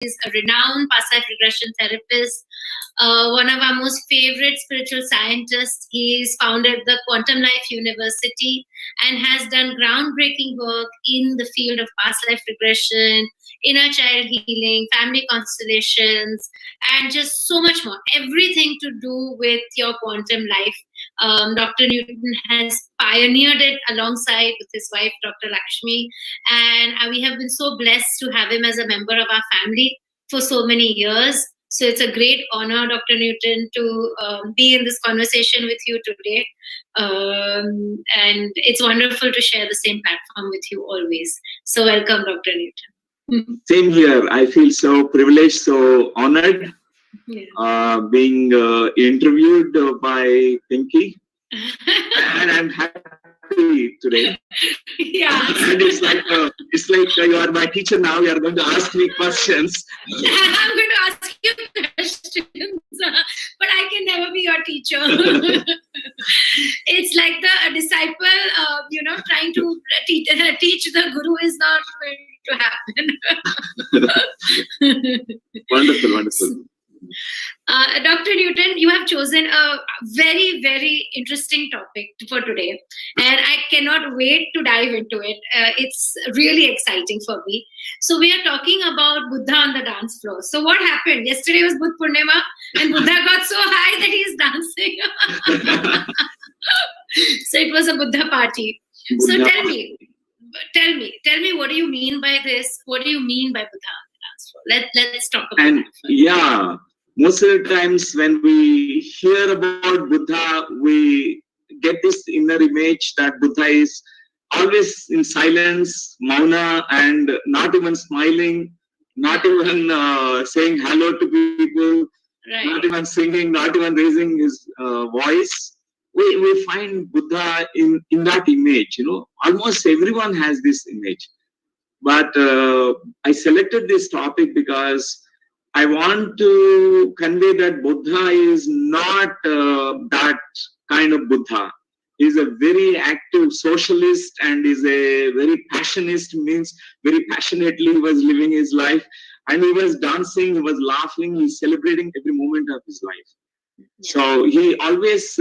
He's a renowned past life regression therapist, one of our most favorite spiritual scientists. He's founded the Quantum Life University and has done groundbreaking work in the field of past life regression, inner child healing, family constellations, and just so much more. Everything to do with your quantum life. Dr. Newton has pioneered it alongside with his wife, Dr. Lakshmi, and we have been so blessed to have him as a member of our family for so many years. So it's a great honor, Dr. Newton, to be in this conversation with you today. And it's wonderful to share the same platform with you always. So welcome, Dr. Newton. Same here. I feel so privileged, so honored being interviewed by Pinky. And I'm happy today. Yeah. And it's like you are my teacher now. You are going to ask me questions. I'm going to ask you questions, but I can never be your teacher. It's like the disciple, trying to teach the guru is not going to happen. Wonderful. Dr. Newton, you have chosen a very, very interesting topic for today, and I cannot wait to dive into it. It's really exciting for me. So we are talking about Buddha on the dance floor. So what happened? Yesterday was Buddha Purnima, and Buddha got so high that he's dancing. So it was a Buddha party. So tell me, what do you mean by this? What do you mean by Buddha on the dance floor? Let's talk about that. Yeah. Most of the times when we hear about Buddha, we get this inner image that Buddha is always in silence, mauna, and not even smiling, not even saying hello to people, right. Not even singing, not even raising his voice. We find Buddha in that image, Almost everyone has this image. But I selected this topic because I want to convey that Buddha is not that kind of Buddha. He's a very active socialist and is a very passionist, means very passionately he was living his life. And he was dancing, he was laughing, he's celebrating every moment of his life. Yeah. So he always,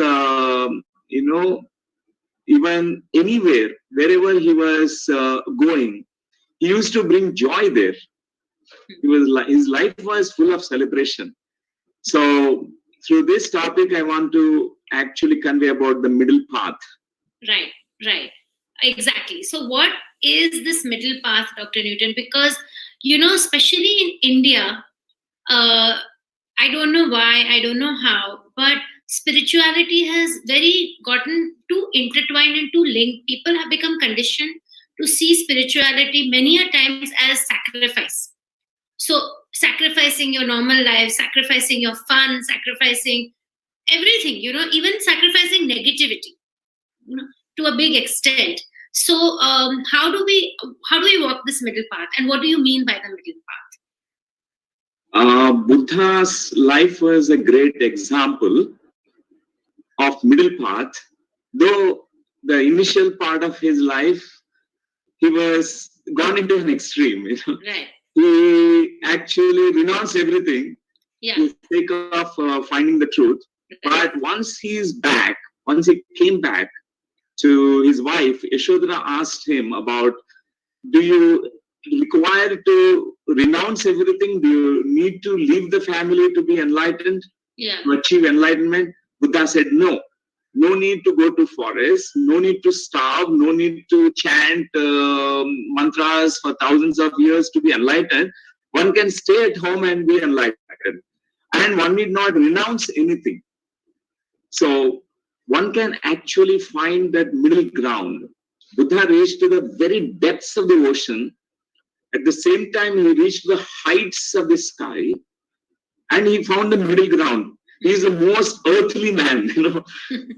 even anywhere, wherever he was going, he used to bring joy there. His life was full of celebration. So through this topic, I want to actually convey about the middle path. Right. Exactly. So what is this middle path, Dr. Newton? Because, especially in India, I don't know why, I don't know how, but spirituality has very gotten too intertwined and too linked. People have become conditioned to see spirituality many a times as sacrifice. So sacrificing your normal life, sacrificing your fun, sacrificing everything, even sacrificing negativity, to a big extent. So how do we walk this middle path, and what do you mean by the middle path? Buddha's life was a great example of middle path. Though the initial part of his life, he was gone into an extreme. Right. He actually renounced everything for the sake of finding the truth. But once he came back to his wife, Yashodhara asked him about, do you require to renounce everything? Do you need to leave the family to be enlightened, to achieve enlightenment? Buddha said, no. No need to go to forest, no need to starve, no need to chant mantras for thousands of years to be enlightened. One can stay at home and be enlightened. And one need not renounce anything. So one can actually find that middle ground. Buddha reached to the very depths of the ocean. At the same time, he reached the heights of the sky. And he found the middle ground. He is the most earthly man,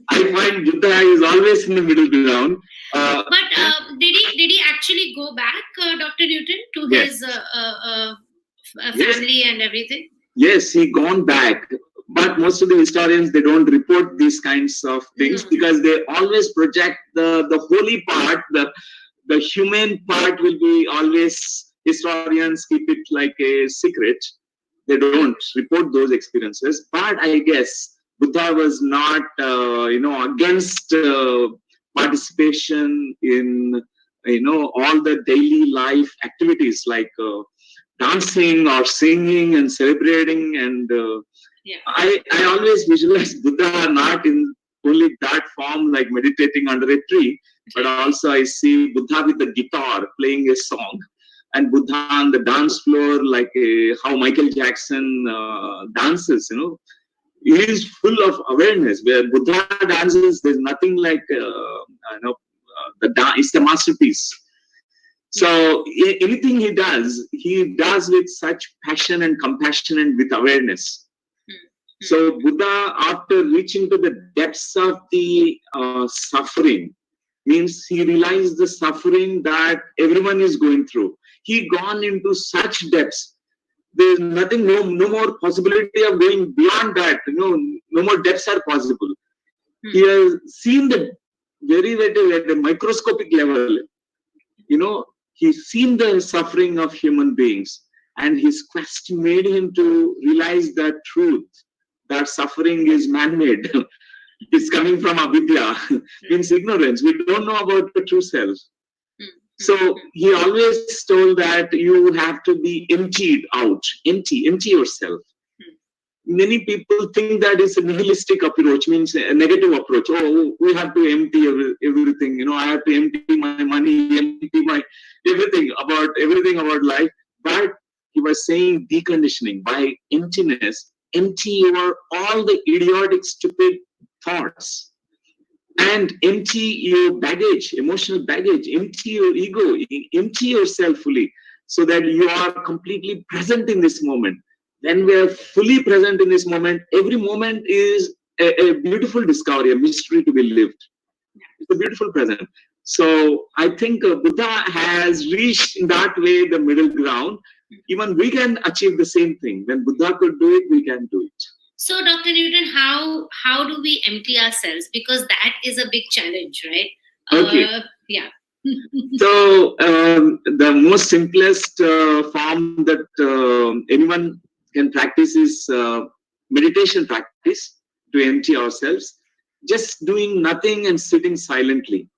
I find Buddha is always in the middle ground. But did he actually go back, Dr. Newton, to his family and everything? Yes, he gone back. But most of the historians, they don't report these kinds of things because they always project the holy part, the human part will be always historians keep it like a secret. They don't report those experiences. But I guess Buddha was not, against participation in, all the daily life activities like dancing or singing and celebrating. And I always visualize Buddha not in only that form, like meditating under a tree, but also I see Buddha with the guitar playing a song, and Buddha on the dance floor, like how Michael Jackson dances. He is full of awareness. Where Buddha dances, there's nothing like it's a masterpiece. So anything he does with such passion and compassion and with awareness. So Buddha, after reaching to the depths of the suffering, means he realized the suffering that everyone is going through. He gone into such depths. There's nothing, no more possibility of going beyond that. No more depths are possible. He has seen the very at a microscopic level. He's seen the suffering of human beings, and his quest made him to realize that truth, that suffering is man-made. It's coming from avidya, means ignorance. We don't know about the true self. So he always told that you have to be emptied out, empty yourself. Many people think that it's a nihilistic approach, means a negative approach. Oh, we have to empty everything. I have to empty my money, empty my everything about life. But he was saying deconditioning. By emptiness, empty your all the idiotic, stupid thoughts, and empty your baggage, emotional baggage. Empty your ego, empty yourself fully, so that you are completely present in this moment. When we are fully present in this moment, every moment is a beautiful discovery, a mystery to be lived. It's a beautiful present. So I think Buddha has reached in that way the middle ground. Even we can achieve the same thing. When Buddha could do it, we can do it. So, Dr. Newton, how do we empty ourselves? Because that is a big challenge, right? Okay. Yeah. So the most simplest form that anyone can practice is meditation practice to empty ourselves. Just doing nothing and sitting silently.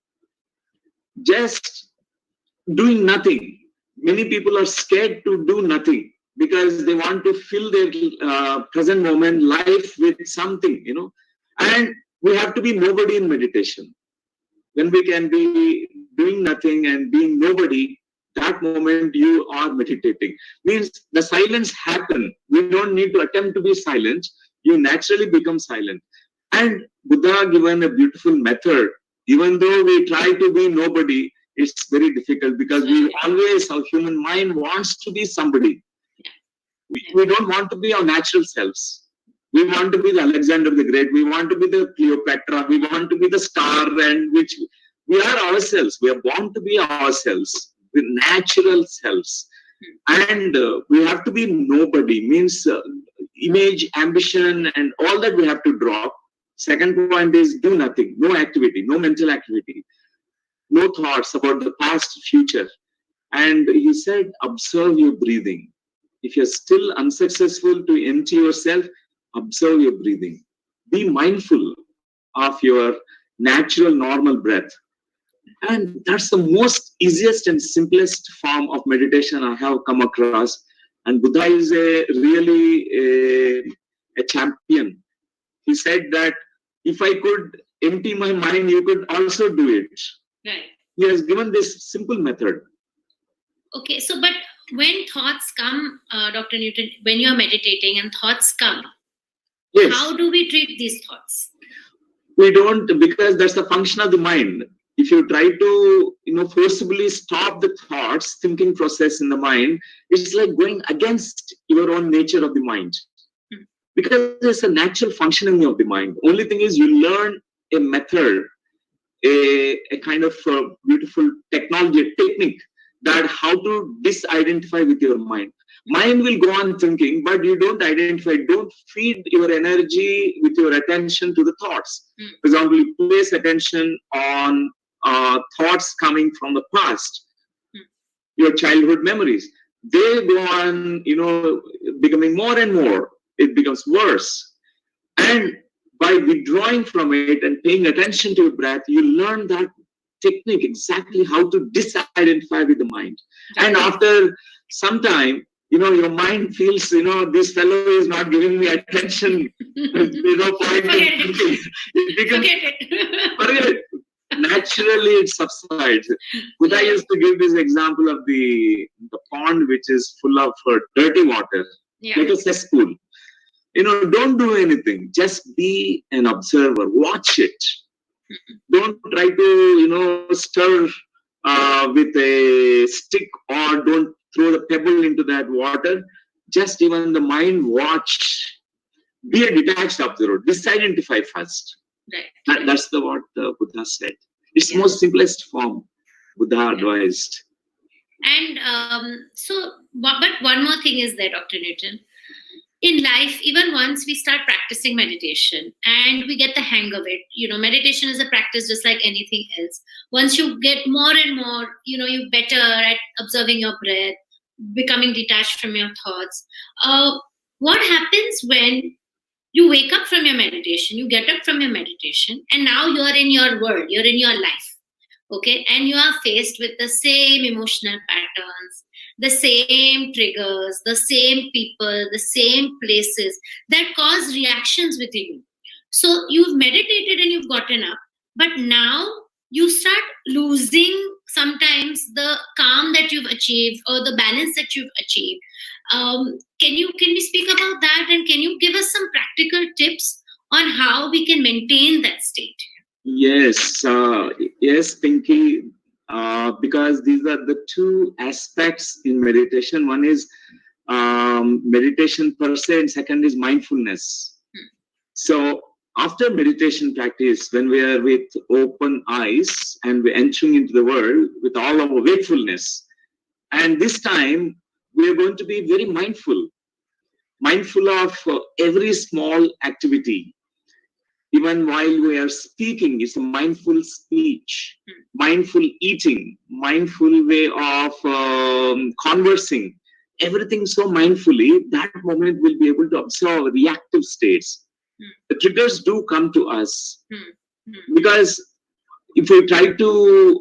Just doing nothing. Many people are scared to do nothing because they want to fill their present moment life with something, and we have to be nobody in meditation. When we can be doing nothing and being nobody, that moment you are meditating. Means the silence happen. We don't need to attempt to be silent. You naturally become silent. And Buddha given a beautiful method. Even though we try to be nobody, it's very difficult because our human mind wants to be somebody. We don't want to be our natural selves. We want to be the Alexander the Great. We want to be the Cleopatra. We want to be the star, and which we are ourselves. We are born to be ourselves, the natural selves. And we have to be nobody, means image, ambition, and all that we have to drop. Second point is do nothing, no activity, no mental activity, no thoughts about the past, future. And he said, observe your breathing. If you're still unsuccessful to empty yourself, observe your breathing. Be mindful of your natural, normal breath. And that's the most easiest and simplest form of meditation I have come across. And Buddha is really a champion. He said that if I could empty my mind, you could also do it. Right. He has given this simple method. Okay, so but when thoughts come, Dr. Newton, when you're meditating and thoughts come, yes, how do we treat these thoughts? We don't, because that's the function of the mind. If you try to, forcibly stop the thoughts, thinking process in the mind, it's like going against your own nature of the mind. Because it's a natural functioning of the mind. Only thing is you learn a method, a kind of beautiful technology, a technique, that how to disidentify with your mind. Mind will go on thinking, but you don't identify, don't feed your energy with your attention to the thoughts. For example, you place attention on thoughts coming from the past. your childhood memories. They go on, becoming more and more. It becomes worse. And by withdrawing from it and paying attention to your breath, you learn that technique, exactly how to disidentify with the mind. And after some time, your mind feels, this fellow is not giving me attention. There's no point in thinking. Forget it. Naturally, it subsides. Buddha used to give this example of the pond which is full of dirty water, like a cesspool. Don't do anything. Just be an observer. Watch it. Don't try to, stir with a stick, or don't throw the pebble into that water. Just even the mind watch. Be a detached observer. Disidentify first. Right. That's what Buddha said. It's the most simplest form Buddha advised. And but one more thing is there, Dr. Newton. In life, even once we start practicing meditation and we get the hang of it, meditation is a practice just like anything else. Once you get more and more, you're better at observing your breath, becoming detached from your thoughts. What happens when you wake up from your meditation, you get up from your meditation, and now you're in your world, you're in your life, okay? And you are faced with the same emotional patterns, the same triggers, the same people, the same places that cause reactions within you. So you've meditated and you've gotten up, but now you start losing sometimes the calm that you've achieved or the balance that you've achieved. Can we speak about that, and can you give us some practical tips on how we can maintain that state? Yes, Pinky. Because these are the two aspects in meditation. One is meditation per se, and second is mindfulness. So after meditation practice, when we are with open eyes and we're entering into the world with all our wakefulness, and this time we are going to be very mindful of every small activity. Even while we are speaking, it's a mindful speech, mindful eating, mindful way of conversing, everything so mindfully. That moment we'll be able to observe reactive states. The triggers do come to us because if we try to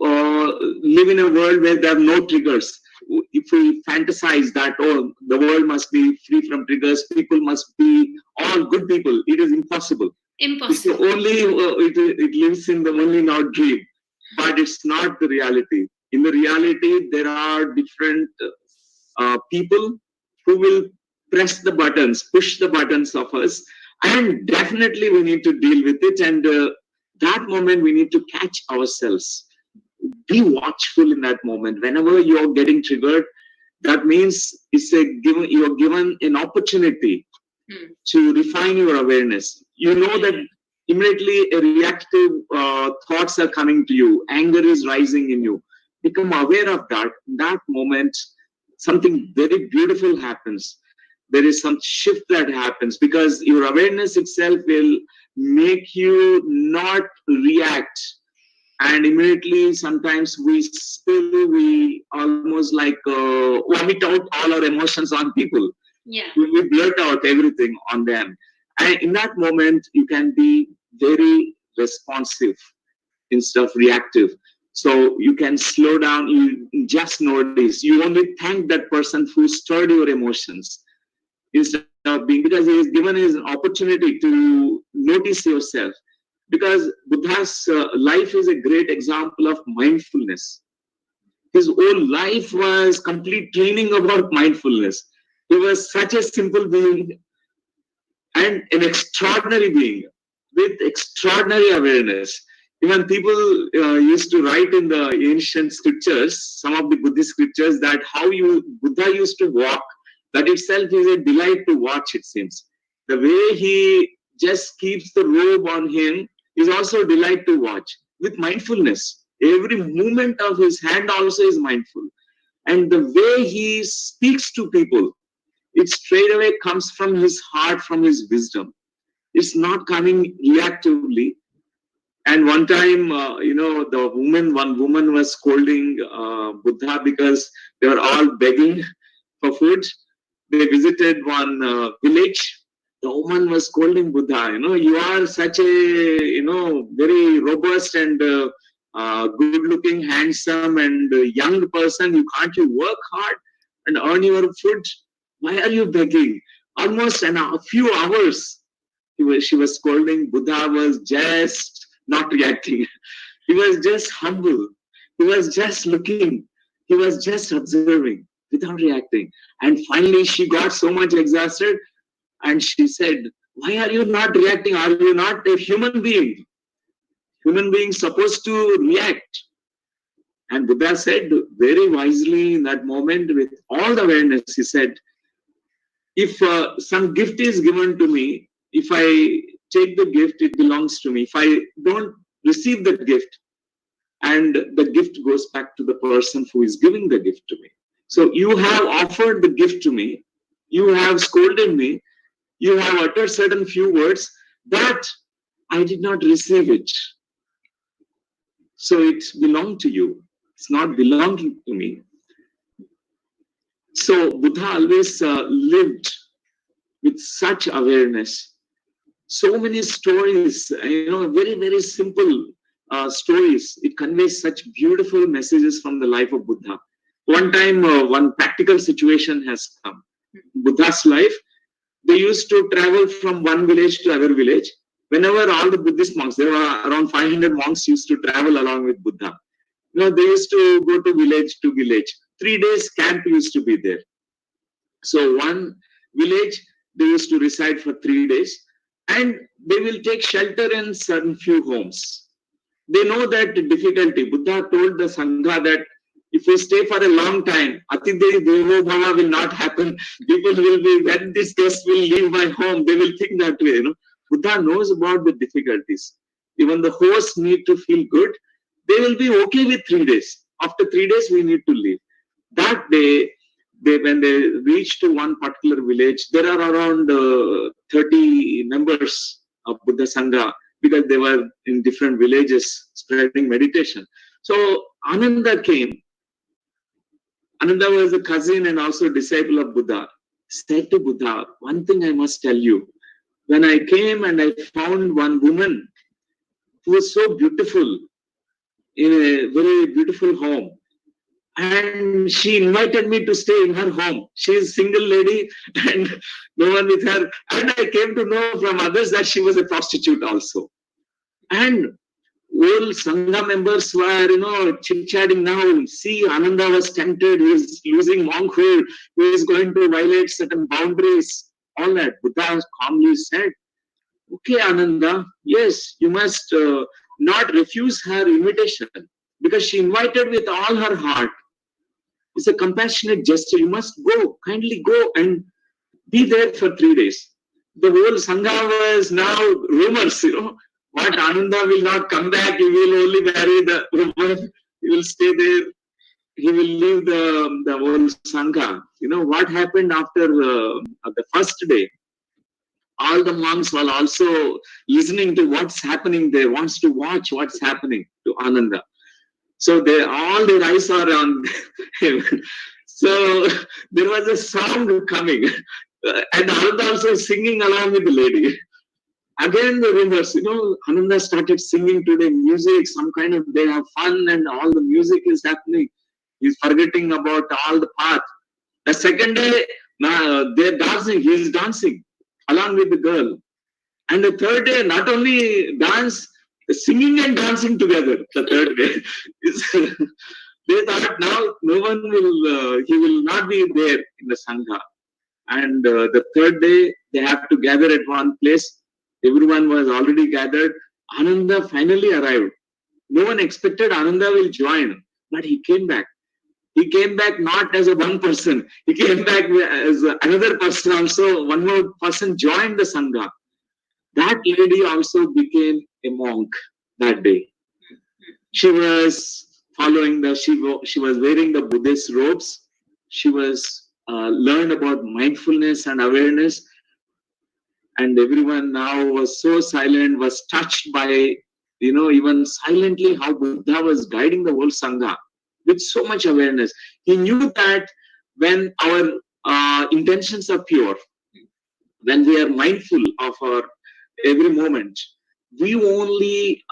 live in a world where there are no triggers, if we fantasize that, the world must be free from triggers, people must be all good people, it is impossible. It's only it lives in only in our dream, but it's not the reality. In the reality, there are different people who will press the buttons, push the buttons of us, and definitely we need to deal with it. And that moment we need to catch ourselves. Be watchful in that moment. Whenever you're getting triggered, that means you're given an opportunity to refine your awareness. You know that immediately reactive thoughts are coming to you. Anger is rising in you. Become aware of that. In that moment, something very beautiful happens. There is some shift that happens because your awareness itself will make you not react. And immediately, sometimes we almost like vomit out all our emotions on people. Yeah. We blurt out everything on them. And in that moment, you can be very responsive instead of reactive. So you can slow down, you just notice. You only thank that person who stirred your emotions instead of because he is given his opportunity to notice yourself. Because Buddha's life is a great example of mindfulness. His whole life was complete training about mindfulness. He was such a simple being and an extraordinary being with extraordinary awareness. Even people used to write in the ancient scriptures, some of the Buddhist scriptures, that how Buddha used to walk, that itself is a delight to watch, it seems. The way he just keeps the robe on him is also a delight to watch with mindfulness. Every movement of his hand also is mindful. And the way he speaks to people, it straight away comes from his heart, from his wisdom. It's not coming reactively. And one time, one woman was scolding Buddha because they were all begging for food. They visited one village. The woman was scolding Buddha, you are such a, very robust and good-looking, handsome and young person. Can't you work hard and earn your food? Why are you begging? Almost a few hours she was scolding. Buddha was just not reacting. He was just humble. He was just looking. He was just observing without reacting. And finally, she got so much exhausted and she said, why are you not reacting? Are you not a human being? Human beings supposed to react. And Buddha said very wisely in that moment, with all the awareness, he said, if some gift is given to me, if I take the gift, it belongs to me. If I don't receive the gift, and the gift goes back to the person who is giving the gift to me. So you have offered the gift to me, you have scolded me, you have uttered certain few words, but I did not receive it. So it belonged to you. It's not belonging to me. So Buddha always lived with such awareness. So many stories, very, very simple stories. It conveys such beautiful messages from the life of Buddha. One time, one practical situation has come. Buddha's life, they used to travel from one village to other village. Whenever all the Buddhist monks, there were around 500 monks used to travel along with Buddha. They used to go to village. 3 days camp used to be there. So one village, they used to reside for 3 days. And they will take shelter in certain few homes. They know that difficulty. Buddha told the Sangha that if we stay for a long time, Atithi Devo Bhava will not happen. People will be, when this guest will leave my home, they will think that way. Buddha knows about the difficulties. Even the hosts need to feel good. They will be okay with 3 days. After 3 days, we need to leave. That day, when they reach to one particular village, there are around 30 members of Buddha Sangha, because they were in different villages spreading meditation. So Ananda came. Ananda was a cousin and also disciple of Buddha. Said to Buddha, one thing I must tell you. When I came and I found one woman who was so beautiful in a very beautiful home, and she invited me to stay in her home. She is a single lady and no one with her. And I came to know from others that she was a prostitute also. And all Sangha members were, chit-chatting now. See, Ananda was tempted. He is losing monkhood. He is going to violate certain boundaries. All that. Buddha calmly said, okay, Ananda, yes, you must not refuse her invitation, because she invited with all her heart. It's a compassionate gesture. You must go, kindly go and be there for 3 days. The whole Sangha was now rumors, what Ananda will not come back, he will only marry the woman, he will stay there, he will leave the whole Sangha. What happened after the first day? All the monks were also listening to what's happening there, wants to watch what's happening to Ananda. So all their eyes are on him. So there was a sound coming. And Ananda also singing along with the lady. Again the rumors, Ananda started singing today, music, some kind of, they have fun and all the music is happening. He's forgetting about all the path. The second day, they're dancing, he's dancing along with the girl. And the third day, not only dance, singing and dancing together. The third day, they thought now no one will, he will not be there in the Sangha. And the third day, they have to gather at one place. Everyone was already gathered. Ananda finally arrived. No one expected Ananda will join, but he came back. He came back not as a one person. He came back as another person also. One more person joined the Sangha. That lady also became a monk that day. She was following she was wearing the Buddhist robes. She was learned about mindfulness and awareness. And everyone now was so silent, was touched by even silently, how Buddha was guiding the whole Sangha with so much awareness. He knew that when our intentions are pure, when we are mindful of our every moment, we only,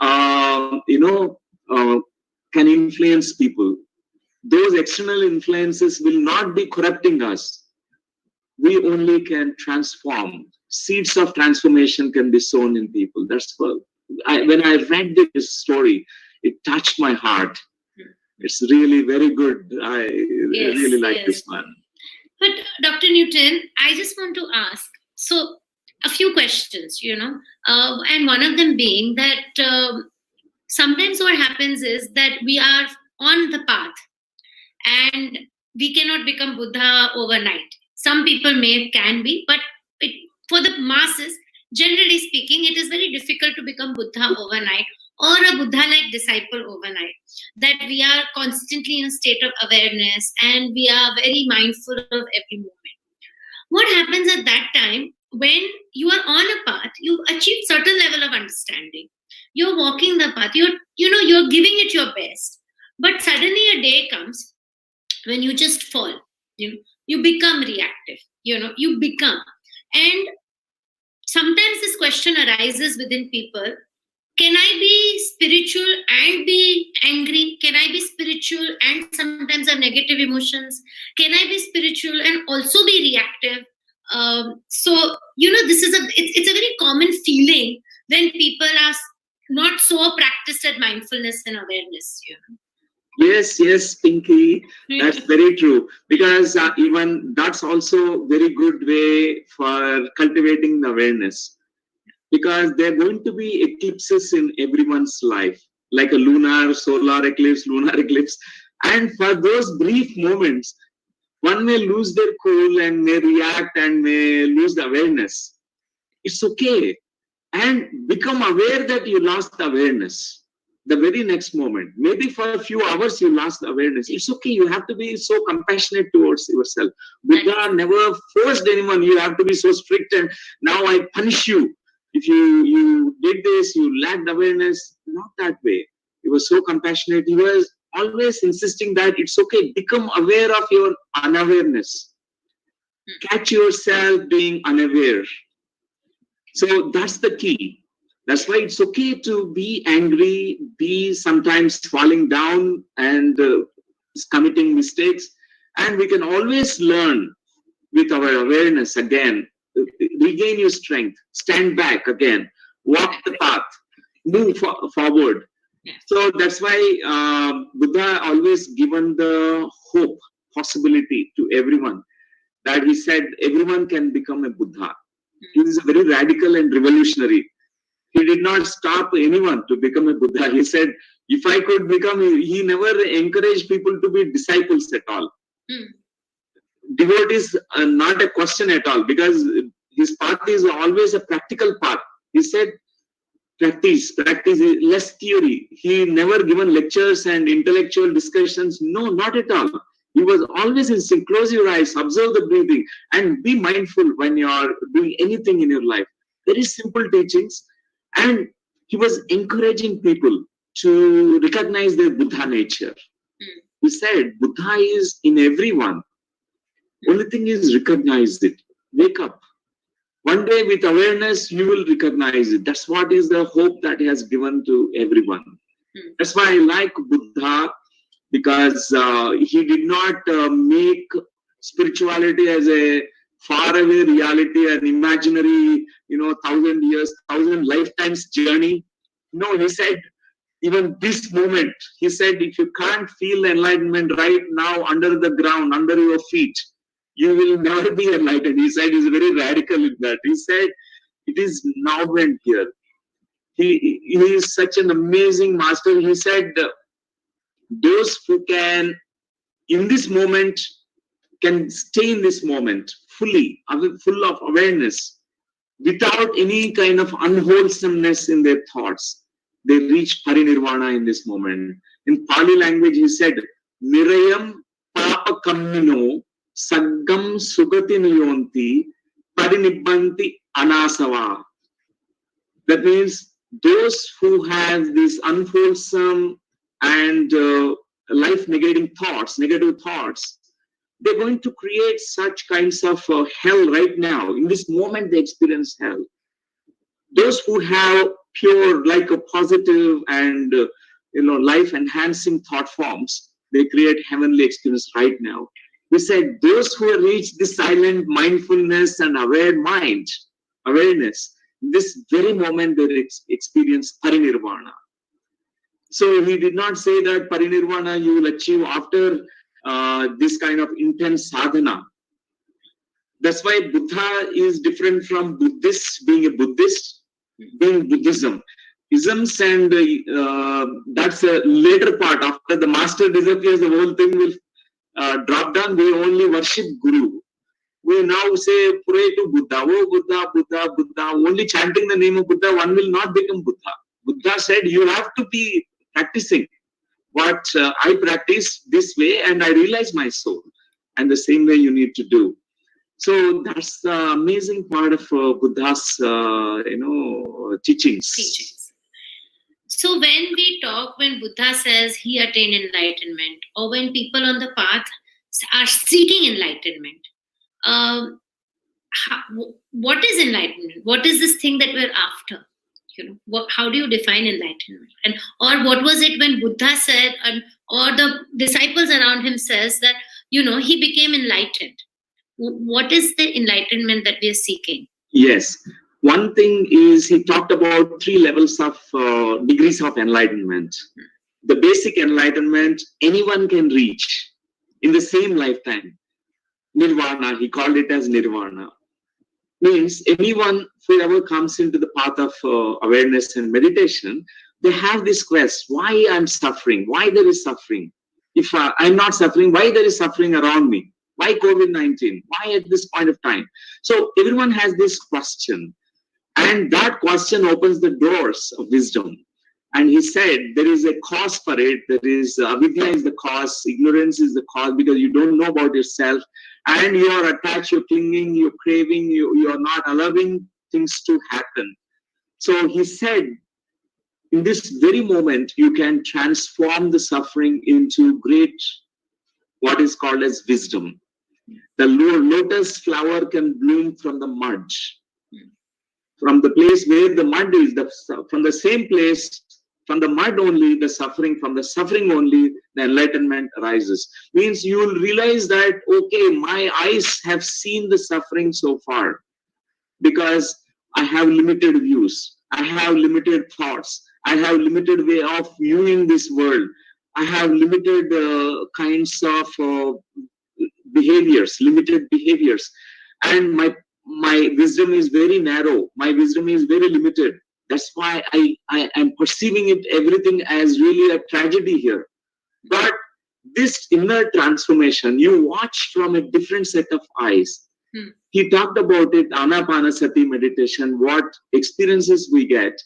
can influence people. Those external influences will not be corrupting us. We only can transform. Seeds of transformation can be sown in people. That's what when I read this story, it touched my heart. It's really very good. I really like this one. But Dr. Newton, I just want to ask, so a few questions, and one of them being that sometimes what happens is that we are on the path and we cannot become Buddha overnight. Some people can be, but for the masses, generally speaking, it is very difficult to become Buddha overnight or a Buddha-like disciple overnight. That we are constantly in a state of awareness and we are very mindful of every moment. What happens at that time when you are on a path, you achieve certain level of understanding. You're walking the path, you're giving it your best. But suddenly a day comes when you just fall, you become reactive, you become. And sometimes this question arises within people: can I be spiritual and be angry? Can I be spiritual and sometimes have negative emotions? Can I be spiritual and also be reactive? So this is it's a very common feeling when people are not so practiced at mindfulness and awareness. Yes, Pinky, that's very true. Because even that's also very good way for cultivating the awareness. Because there are going to be eclipses in everyone's life, like a solar eclipse, lunar eclipse. And for those brief moments, one may lose their cool and may react and may lose the awareness. It's okay. And become aware that you lost the awareness the very next moment. Maybe for a few hours you lost the awareness. It's okay. You have to be so compassionate towards yourself. Buddha never forced anyone. You have to be so strict and now I punish you. If you did this, you lacked awareness. Not that way. He was so compassionate. He was always insisting that it's okay. Become aware of your unawareness. Catch yourself being unaware. So that's the key. That's why it's okay to be angry, be sometimes falling down and committing mistakes. And we can always learn with our awareness again, regain your strength, stand back again, walk the path, move forward. So that's why Buddha always given the hope, possibility to everyone, that he said everyone can become a Buddha. He is very radical and revolutionary. He did not stop anyone to become a Buddha. He said, if I could become, he never encouraged people to be disciples at all. Devotees are not a question at all, because his path is always a practical path. He said, practice, less theory. He never given lectures and intellectual discussions. No, not at all. He was always insisting, close your eyes, observe the breathing, and be mindful when you are doing anything in your life. Very simple teachings. And he was encouraging people to recognize their Buddha nature. He said, Buddha is in everyone. Only thing is recognize it. Wake up. One day with awareness, you will recognize it. That's what is the hope that he has given to everyone. That's why I like Buddha, because he did not make spirituality as a faraway reality, an imaginary, 1,000 years, 1,000 lifetimes journey. No, he said, even this moment, he said, if you can't feel enlightenment right now under the ground, under your feet, you will never be enlightened. He said, he's very radical in that. He said, it is now and here. He is such an amazing master. He said, those who can, in this moment, can stay in this moment fully, full of awareness, without any kind of unwholesomeness in their thoughts, they reach Nirvana in this moment. In Pali language, he said, Nirayam Papa Kammino Saggam Sugati Niyonti Parinibbanti Anasava. That means those who have these unwholesome and life negating thoughts, negative thoughts, they're going to create such kinds of hell right now. In this moment, they experience hell. Those who have pure, like a positive and life enhancing thought forms, they create heavenly experience right now. We said those who have reached the silent mindfulness and aware mind, awareness, this very moment they experience parinirvana. So he did not say that parinirvana you will achieve after this kind of intense sadhana. That's why Buddha is different from Buddhist, being a Buddhist, being Buddhism. Isms and that's a later part. After the master disappears, the whole thing will drop down. We only worship Guru. We now say, pray to Buddha. Oh, Buddha, Buddha, Buddha. Only chanting the name of Buddha, one will not become Buddha. Buddha said, you have to be practicing what I practice this way and I realize my soul. And the same way you need to do. So that's the amazing part of Buddha's, teachings. So when Buddha says he attained enlightenment, or when people on the path are seeking enlightenment, what is enlightenment? What is this thing that we're after? How do you define enlightenment? And or what was it when Buddha said, or the disciples around him says that he became enlightened? What is the enlightenment that we are seeking? Yes. One thing is he talked about 3 levels of degrees of enlightenment. The basic enlightenment anyone can reach in the same lifetime. Nirvana, he called it as Nirvana. Means anyone who ever comes into the path of awareness and meditation, they have this quest, why I'm suffering, why there is suffering. If I'm not suffering, why there is suffering around me? Why COVID-19? Why at this point of time? So everyone has this question. And that question opens the doors of wisdom. And he said, there is a cause for it. There is, avidya is the cause, ignorance is the cause, because you don't know about yourself. And you are attached, you're clinging, you're craving, you are not allowing things to happen. So he said, in this very moment, you can transform the suffering into great, what is called as wisdom. The lotus flower can bloom from the mud. From the place where the mud is, from the same place, from the mud only, the suffering, from the suffering only, the enlightenment arises. Means you will realize that, okay, my eyes have seen the suffering so far because I have limited views. I have limited thoughts. I have limited way of viewing this world. I have limited kinds of behaviors, limited behaviors. And my wisdom is very narrow. My wisdom is very limited. That's why I am perceiving it, everything as really a tragedy here. But this inner transformation, you watch from a different set of eyes. He talked about it, Anapanasati meditation, what experiences we get,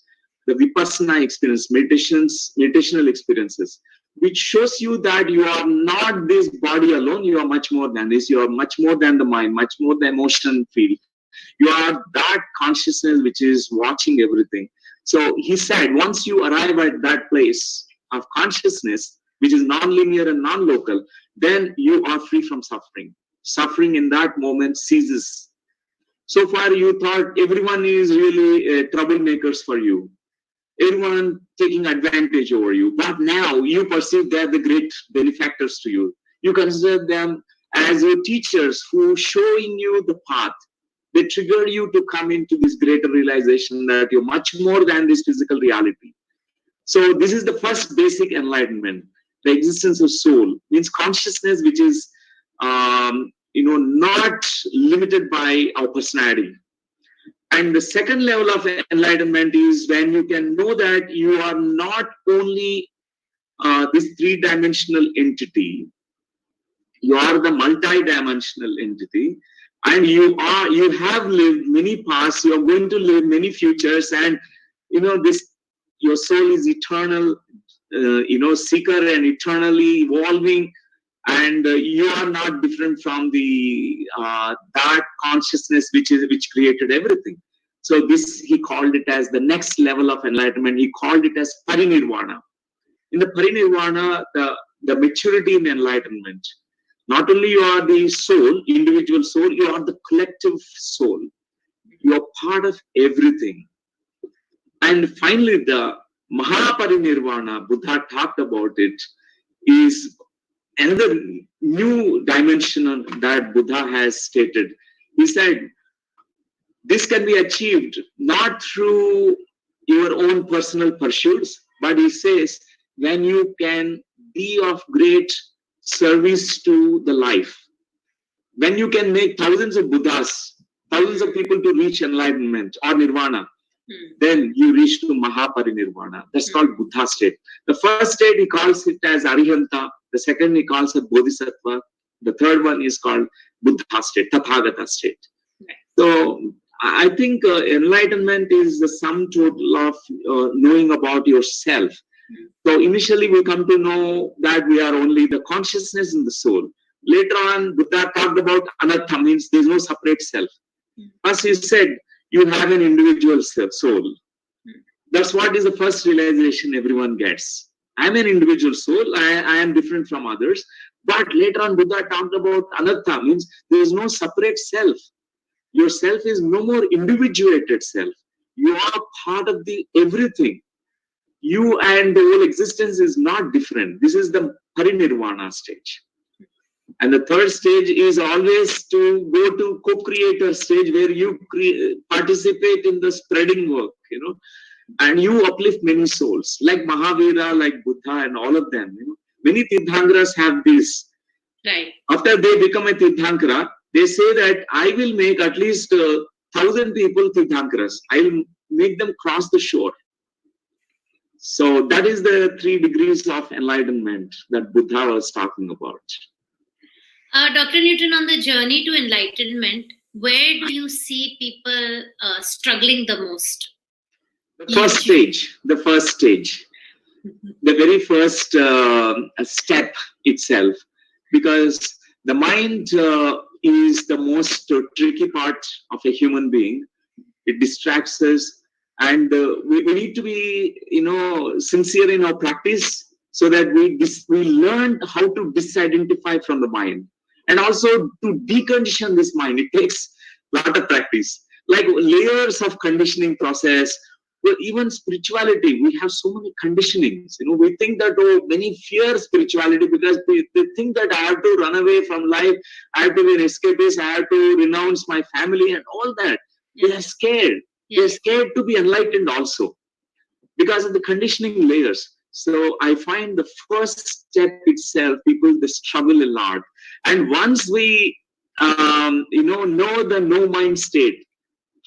the Vipassana experience, meditational experiences, which shows you that you are not this body alone, you are much more than this, you are much more than the mind, much more the emotion field. You are that consciousness which is watching everything. So he said, once you arrive at that place of consciousness, which is non-linear and non-local, then you are free from suffering. Suffering in that moment ceases. So far you thought everyone is really troublemakers for you. Everyone taking advantage over you. But now you perceive they are the great benefactors to you. You consider them as your teachers who showing you the path. They trigger you to come into this greater realization that you're much more than this physical reality. So this is the first basic enlightenment. The existence of soul means consciousness, which is not limited by our personality. And the second level of enlightenment is when you can know that you are not only this 3-dimensional entity, you are the multi-dimensional entity, and you have lived many pasts, you are going to live many futures, and your soul is eternal, seeker and eternally evolving, and you are not different from the that consciousness which created everything. So this, he called it as the next level of enlightenment. He called it as parinirvana. In the parinirvana, the maturity in enlightenment, not only you are the soul, individual soul, you are the collective soul. You are part of everything. And finally, the Mahaparinirvana, Buddha talked about it, is another new dimension that Buddha has stated. He said, this can be achieved not through your own personal pursuits, but he says, when you can be of great service to the life, when you can make thousands of Buddhas, thousands of people to reach enlightenment or nirvana, then you reach to Mahaparinirvana. That's called Buddha state. The first state he calls it as Arihanta. The second he calls it Bodhisattva. The third one is called Buddha state, Tathagata state. So I think enlightenment is the sum total of knowing about yourself. So initially we come to know that we are only the consciousness in the soul. Later on, Buddha talked about anatta, means there is no separate self. First he said, you have an individual soul. That's what is the first realization everyone gets. I'm an individual soul, I am different from others. But later on, Buddha talked about anatta, means there is no separate self. Your self is no more individuated self. You are part of the everything. You and the whole existence is not different. This is the parinirvana stage. And the third stage is always to go to co-creator stage, where you participate in the spreading work, and you uplift many souls, like Mahavira, like Buddha, and all of them. Many Tirthankaras have this. Right. After they become a Tirthankara, they say that I will make at least 1,000 people Tirthankaras. I will make them cross the shore. So that is the 3 degrees of enlightenment that Buddha was talking about. Dr. Newton, on the journey to enlightenment, where do you see people struggling the most? The first stage, the very first step itself, because the mind is the most tricky part of a human being. It distracts us, and we need to be, sincere in our practice, so that we learn how to disidentify from the mind, and also to decondition this mind. It takes a lot of practice, like layers of conditioning process. Well, even spirituality, we have so many conditionings. We think that, many fear spirituality because they think that I have to run away from life, I have to be an escapist, I have to renounce my family and all that. They are scared. They're scared to be enlightened also because of the conditioning layers. So I find the first step itself, people, they struggle a lot. And once we, know the no mind state,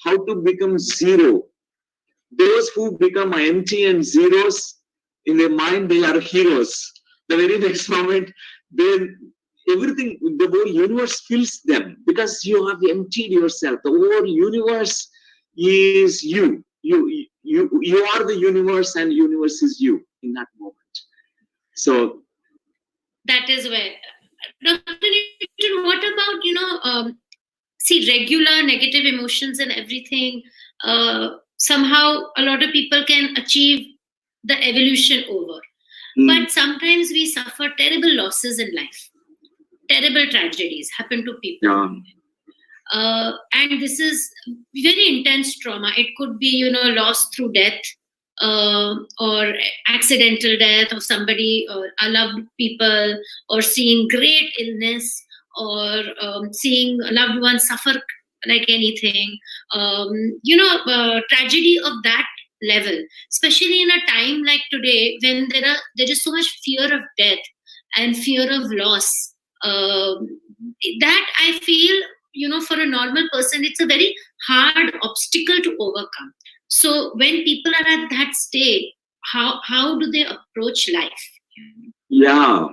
how to become zero. Those who become empty and zeros in their mind, they are heroes. The very next moment, everything, the whole universe fills them because you have emptied yourself. The whole universe is you. You are the universe, and universe is you in that moment. So that is where, Dr. Newton, what about, regular negative emotions and everything? Somehow a lot of people can achieve the evolution over. But sometimes we suffer terrible losses in life. Terrible tragedies happen to people. And this is very intense trauma. It could be, loss through death, or accidental death of somebody, or a loved people, or seeing great illness, or seeing loved ones suffer like anything. Tragedy of that level, especially in a time like today, when there is so much fear of death and fear of loss, that I feel, for a normal person, it's a very hard obstacle to overcome. So when people are at that state, how do they approach life? Yeah.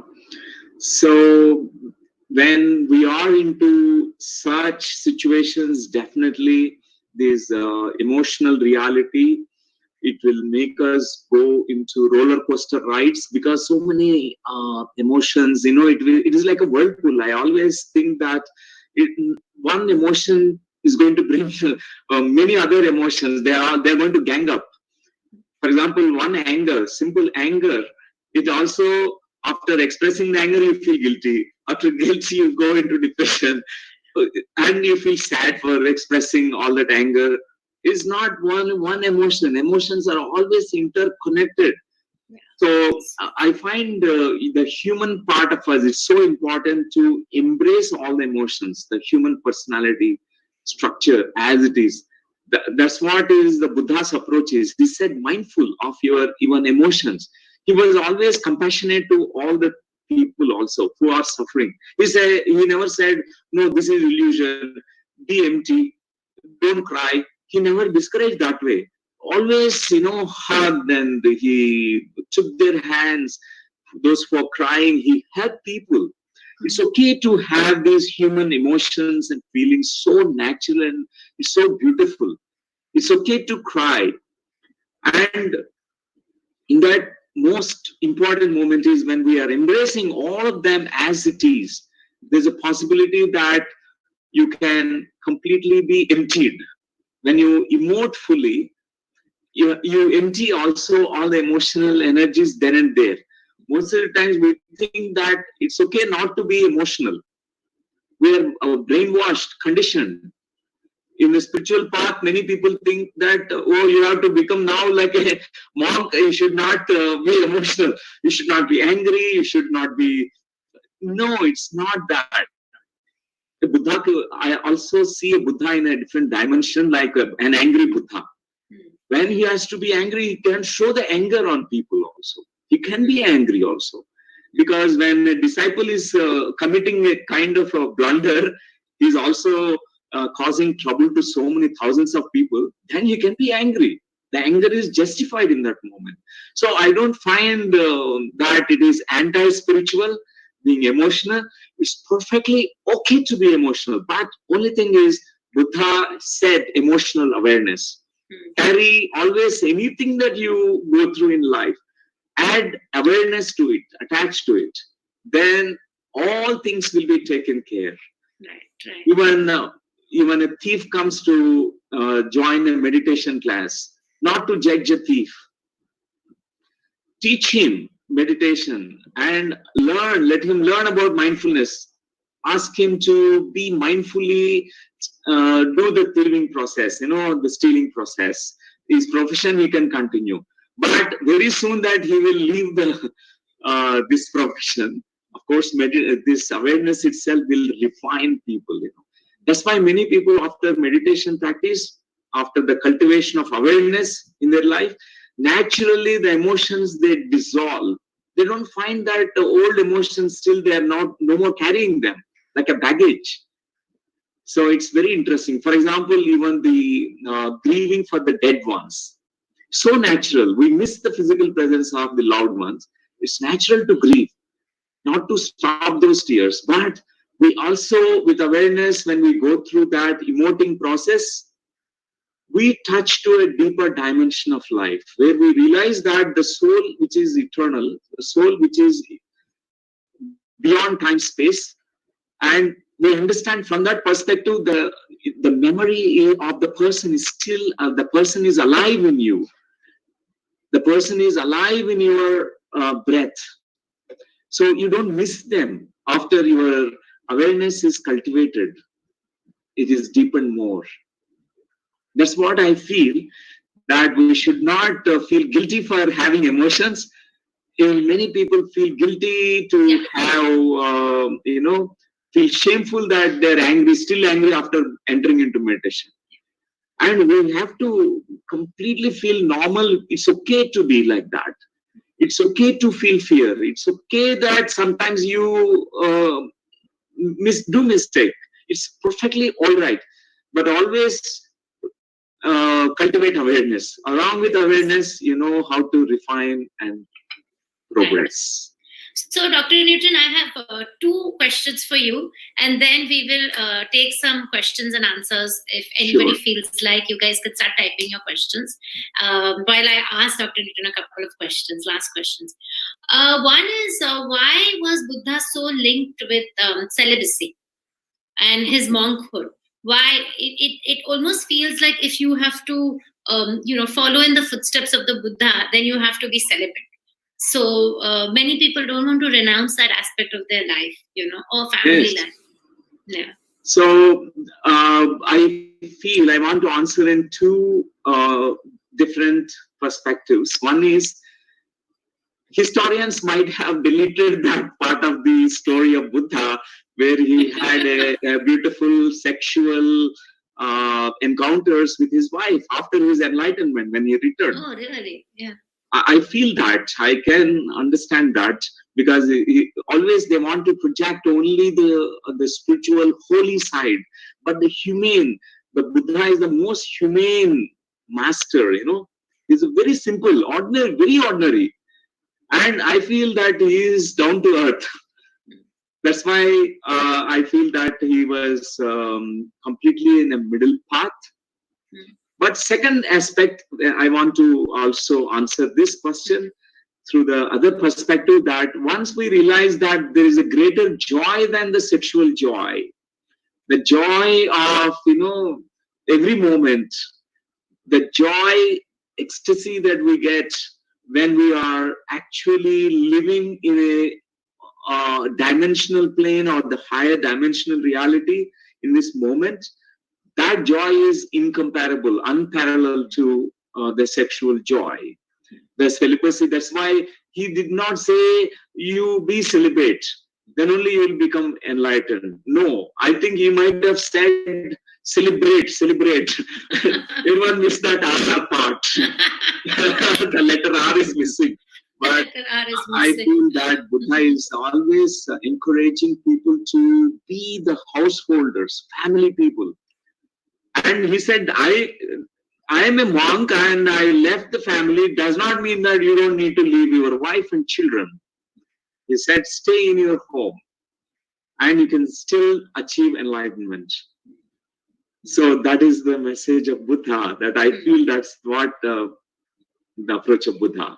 So when we are into such situations, definitely this emotional reality, it will make us go into roller coaster rides, because so many emotions, it is like a whirlpool. I always think that one emotion is going to bring many other emotions. They're going to gang up. For example, one anger, simple anger, it also, after expressing the anger, you feel guilty. After guilty, you go into depression, and you feel sad for expressing all that anger. Is not one emotion. Emotions are always interconnected. So I find the human part of us is so important to embrace all the emotions, the human personality structure as it is. That's what is the Buddha's approach is. He said mindful of your even emotions. He was always compassionate to all the people also who are suffering. He never said, no, this is illusion, be empty, don't cry. He never discouraged that way. Always, hugged, and he took their hands. Those who are crying, he helped people. It's okay to have these human emotions and feelings, so natural and it's so beautiful. It's okay to cry. And in that most important moment is when we are embracing all of them as it is. There's a possibility that you can completely be emptied. When you emote fully, you empty also all the emotional energies then and there. Most of the times we think that it's okay not to be emotional. We are brainwashed, conditioned. In the spiritual path, many people think that, oh, you have to become now like a monk, you should not be emotional, you should not be angry, you should not be. No, it's not that. A Buddha, I also see a Buddha in a different dimension, like an angry Buddha. When he has to be angry, he can show the anger on people also. He can be angry also. Because when a disciple is committing a kind of a blunder, he's also causing trouble to so many thousands of people, then he can be angry. The anger is justified in that moment. So I don't find that it is anti-spiritual, being emotional. It's perfectly okay to be emotional. But only thing is, Buddha said emotional awareness. Carry always anything that you go through in life, add awareness to it, attach to it, then all things will be taken care. Right. Even a thief comes to join a meditation class, not to judge a thief. Teach him meditation and let him learn about mindfulness. Ask him to be mindfully do the thieving process, the stealing process. His profession he can continue. But very soon that he will leave this profession. Of course, this awareness itself will refine people. That's why many people after meditation practice, after the cultivation of awareness in their life, naturally the emotions they dissolve. They don't find that the old emotions still they are no more carrying them like a baggage. So it's very interesting. For example, even the grieving for the dead ones. So natural. We miss the physical presence of the loved ones. It's natural to grieve, not to stop those tears. But we also, with awareness, when we go through that emoting process, we touch to a deeper dimension of life where we realize that the soul which is eternal, the soul which is beyond time space, and we understand from that perspective the memory of the person is still the person is alive in you. The person is alive in your breath. So you don't miss them after your awareness is cultivated. It is deepened more. That's what I feel, that we should not feel guilty for having emotions. Many people feel guilty to have, feel shameful that they're angry, still angry after entering into meditation. And we have to completely feel normal. It's okay to be like that. It's okay to feel fear. It's okay that sometimes you do mistake. It's perfectly all right. But always cultivate awareness. Along with awareness, you know how to refine and progress. So, Dr. Newton, I have two questions for you, and then we will take some questions and answers. If anybody feels like, you guys could start typing your questions while I ask Dr. Newton a couple of questions, last questions. One is, why was Buddha so linked with celibacy and his monkhood? why it almost feels like if you have to follow in the footsteps of the Buddha, then you have to be celibate. So many people don't want to renounce that aspect of their life, or family Yes. life. Yeah. So I want to answer in two different perspectives. One is, historians might have deleted that part of the story of Buddha where he had a beautiful sexual encounters with his wife after his enlightenment when he returned. Oh, really? Yeah. I feel that I can understand that, because always they want to project only the spiritual holy side, but the humane. The Buddha is the most humane master. He's a very simple, ordinary, very ordinary, and I feel that he is down to earth. That's why I feel that he was completely in a middle path. But second aspect, I want to also answer this question through the other perspective, that once we realize that there is a greater joy than the sexual joy, the joy of, every moment, the joy, ecstasy that we get when we are actually living in a dimensional plane or the higher dimensional reality in this moment, that joy is incomparable, unparalleled to the sexual joy, the celibacy. That's why he did not say, you be celibate, then only you will become enlightened. No, I think he might have said, celebrate. Everyone missed that R part. The letter R is missing. But I feel that Buddha is always encouraging people to be the householders, family people. And he said, I am a monk and I left the family. It does not mean that you don't need to leave your wife and children. He said, stay in your home and you can still achieve enlightenment. So that is the message of Buddha, that I feel that's what the approach of Buddha.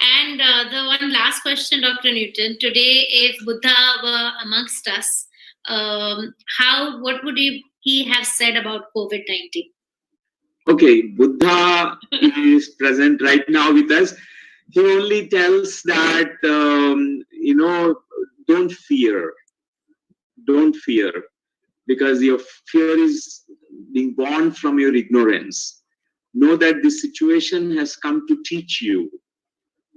And the one last question, Dr. Newton. Today, if Buddha were amongst us, what would he have said about COVID-19? Okay, Buddha is present right now with us. He only tells that, don't fear. Don't fear, because your fear is being born from your ignorance. Know that this situation has come to teach you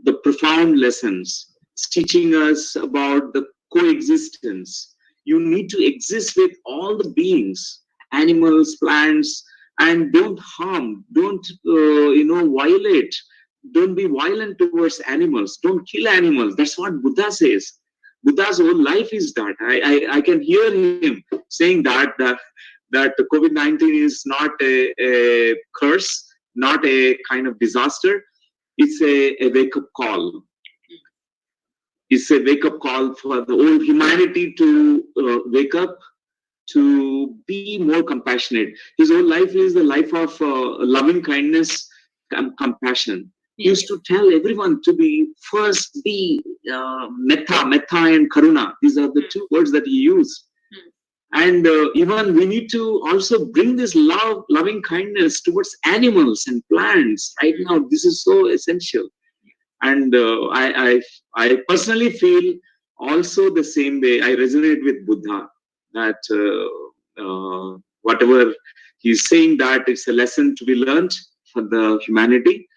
the profound lessons. It's teaching us about the coexistence. You need to exist with all the beings, animals, plants, and don't harm, don't violate, don't be violent towards animals, don't kill animals. That's what Buddha says. Buddha's whole life is that. I can hear him saying that COVID-19 is not a curse, not a kind of disaster. It's a wake-up call. It's a wake-up call for the whole humanity to wake up, to be more compassionate. His whole life is the life of loving kindness, compassion. He used to tell everyone to be metta and karuna. These are the two words that he used. And even we need to also bring this loving kindness towards animals and plants. Right now, this is so essential. And I personally feel also the same way. I resonate with Buddha, that whatever he's saying, that it's a lesson to be learned for the humanity,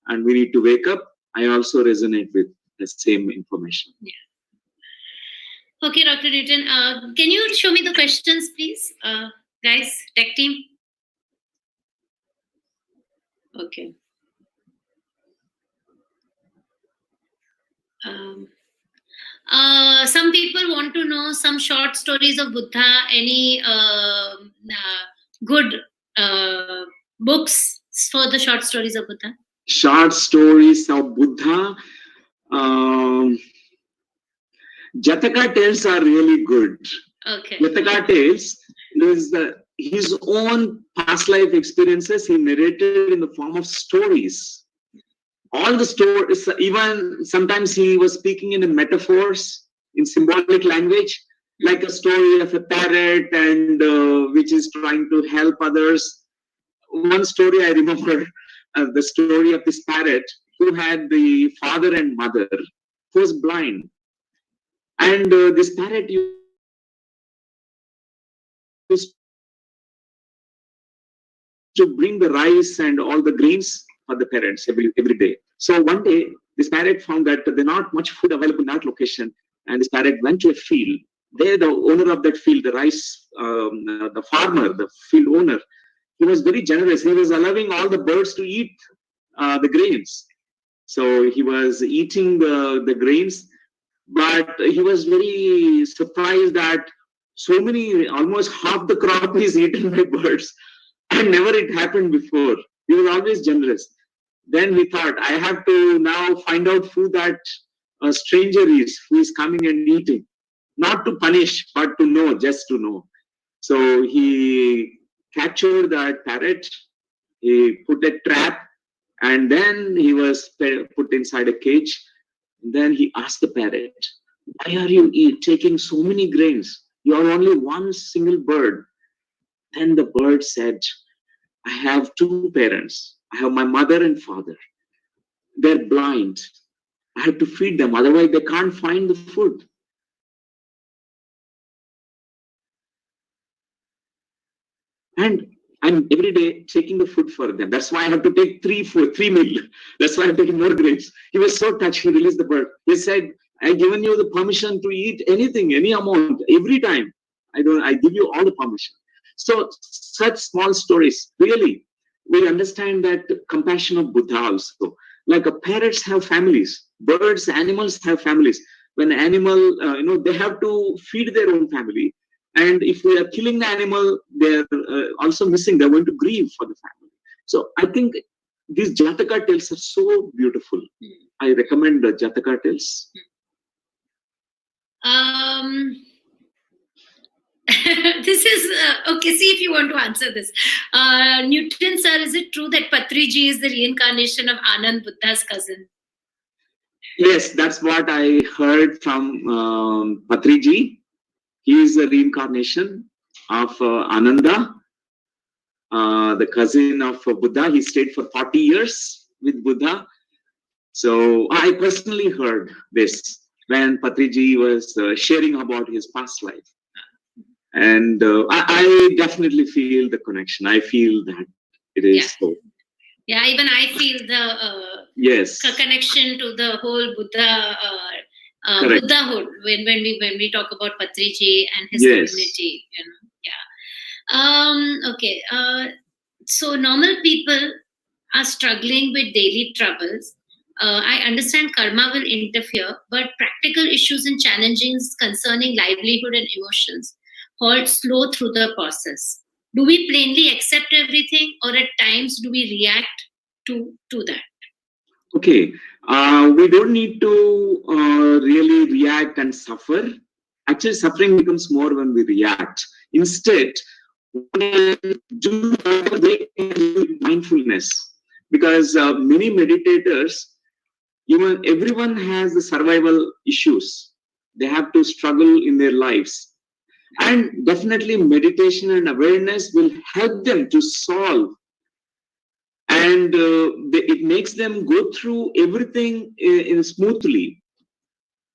and we need to wake up. I also resonate with the same information. Yeah. Okay, Dr. Newton, can you show me the questions, please? Guys, tech team. Okay. Some people want to know some short stories of Buddha. Any good books for the short stories of Buddha? Short stories of Buddha. Jataka tales are really good. Okay. Jataka tales is his own past life experiences he narrated in the form of stories. All the stories, even sometimes he was speaking in metaphors, in symbolic language. like a story of a parrot and which is trying to help others. One story I remember, the story of this parrot who had the father and mother who was blind. And this parrot used to bring the rice and all the grains for the parents every day. So one day, this parrot found that there's not much food available in that location. And this parrot went to a field. There, the owner of that field, the farmer, the field owner, he was very generous. He was allowing all the birds to eat the grains. So he was eating the grains, but he was very surprised that so many, almost half the crop is eaten by birds. And never it happened before. He was always generous. Then we thought, I have to now find out who that stranger is who is coming and eating. Not to punish, but to know, just to know. So he captured that parrot, he put a trap, and then he was put inside a cage. Then he asked the parrot, why are you taking so many grains? You are only one single bird. Then the bird said, I have two parents. I have my mother and father. They're blind. I have to feed them, otherwise they can't find the food. And I'm every day taking the food for them. That's why I have to take three meal. That's why I'm taking more grains. He was so touched, he released the bird. He said, I've given you the permission to eat anything, any amount, every time. I give you all the permission. So such small stories, really, we understand that compassion of Buddha also. Like parrots have families, birds, animals have families. When animal, they have to feed their own family. And if we are killing the animal, they're also missing. They're going to grieve for the family. So I think these Jataka tales are so beautiful. I recommend the Jataka tales. This is okay. See if you want to answer this. Newton, sir, is it true that Patriji is the reincarnation of Anand, Buddha's cousin? Yes, that's what I heard from Patriji. He is a reincarnation of Ananda, the cousin of Buddha. He stayed for 40 years with Buddha. So I personally heard this when Patriji was sharing about his past life. And I definitely feel the connection. I feel that it is so. Yeah, even I feel the yes connection to the whole Buddha Buddhahood when we talk about Patriji and his community. Okay. So normal people are struggling with daily troubles. I understand karma will interfere, but practical issues and challenges concerning livelihood and emotions halt slow through the process. Do we plainly accept everything, or at times do we react to that? Okay, we don't need to really react and suffer. Actually, suffering becomes more when we react. Instead, do mindfulness, because many meditators, everyone has the survival issues. They have to struggle in their lives. And definitely meditation and awareness will help them to solve. And it makes them go through everything in smoothly.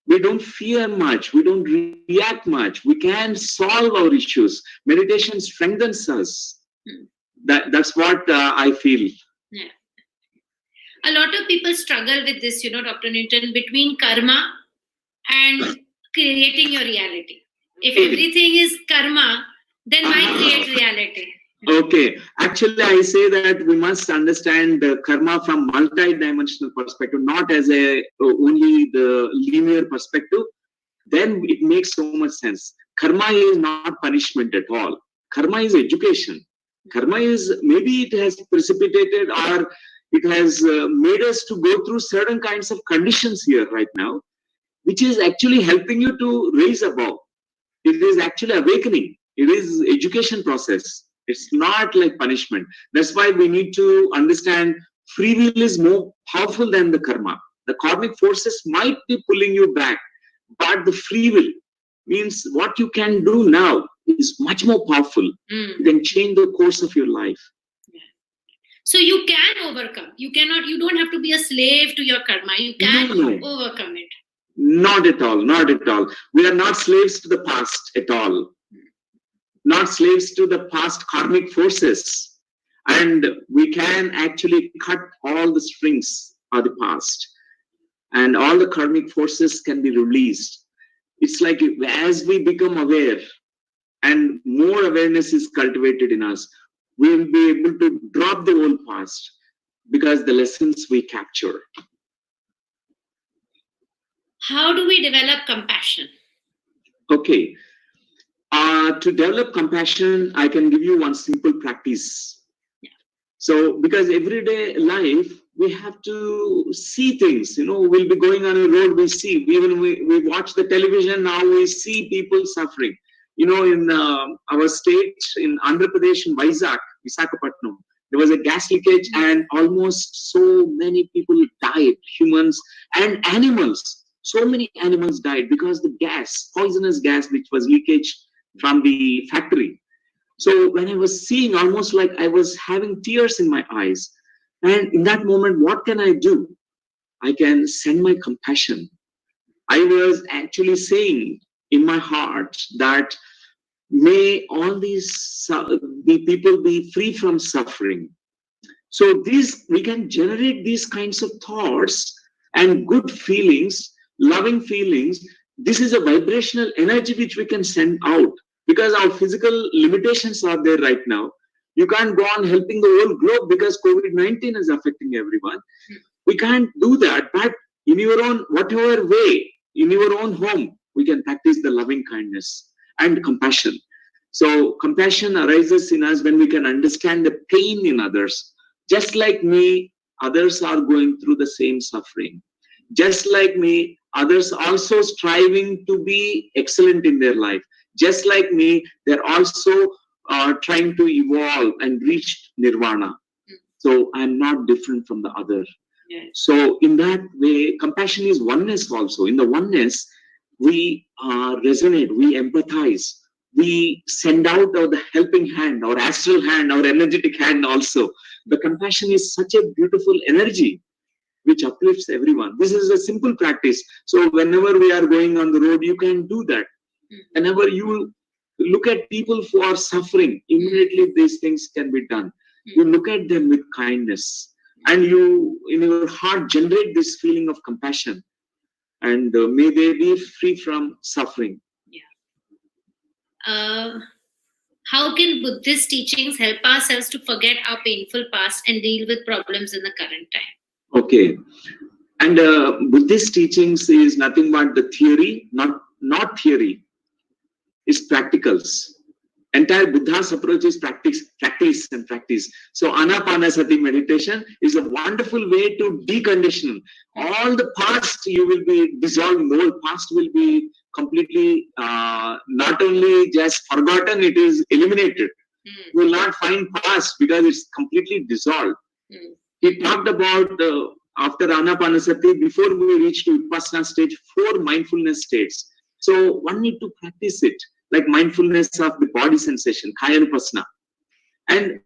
We don't fear much. We don't react much. We can solve our issues. Meditation strengthens us. That's what I feel. Yeah. A lot of people struggle with this, Dr. Newton, between karma and creating your reality. If everything is karma, then why create reality? Okay, actually I say that we must understand karma from multi-dimensional perspective, not as only the linear perspective. Then it makes so much sense. Karma is not punishment at all. Karma is education. Karma is, maybe it has precipitated or it has made us to go through certain kinds of conditions here right now, which is actually helping you to raise above. It is actually awakening. It is education process. It's not like punishment. That's why we need to understand free will is more powerful than the karma. The karmic forces might be pulling you back, but the free will, means what you can do now is much more powerful. You can change the course of your life. So you can overcome. You don't have to be a slave to your karma. You can overcome it. Not at all, not at all. We are not slaves to the past at all. Not slaves to the past karmic forces. And we can actually cut all the strings of the past. And all the karmic forces can be released. It's like as we become aware and more awareness is cultivated in us, we will be able to drop the old past because the lessons we capture. How do we develop compassion? Okay. To develop compassion, I can give you one simple practice. So, because everyday life, we have to see things, we'll be going on a road, we see, even we watch the television, now we see people suffering. In our state, in Andhra Pradesh, in Visakhapatnam, there was a gas leakage and almost so many people died, humans and animals. So many animals died because the gas, poisonous gas, which was leakage from the factory. So when I was seeing, almost like I was having tears in my eyes. And in that moment, what can I do? I can send my compassion. I was actually saying in my heart that may all these people be free from suffering. So we can generate these kinds of thoughts and good feelings, loving feelings. This is a vibrational energy which we can send out because our physical limitations are there right now. You can't go on helping the whole globe because COVID-19 is affecting everyone. We can't do that, but in your own, whatever way, in your own home, we can practice the loving kindness and compassion. So compassion arises in us when we can understand the pain in others. Just like me, others are going through the same suffering. Just like me, others also striving to be excellent in their life. Just like me, they're also trying to evolve and reach Nirvana. So I'm not different from the other. So in that way, compassion is oneness also. In the oneness, we resonate, we empathize, we send out the helping hand, our astral hand, our energetic hand also. The compassion is such a beautiful energy which uplifts everyone. This is a simple practice. So whenever we are going on the road, you can do that. Whenever you look at people who are suffering, immediately these things can be done. You look at them with kindness and you, in your heart, generate this feeling of compassion. And may they be free from suffering. How can Buddhist teachings help ourselves to forget our painful past and deal with problems in the current time? Okay. And Buddhist teachings is nothing but the theory, not theory. It's practicals. Entire Buddha's approach is practice. So Anapanasati meditation is a wonderful way to decondition. All the past you will be dissolving. The whole past will be completely not only just forgotten, it is eliminated. You will not find past because it's completely dissolved. He talked about after Anapanasati, before we reach to Vipassana stage, 4 mindfulness states. So one need to practice it, like mindfulness of the body sensation, Kayanupassana. And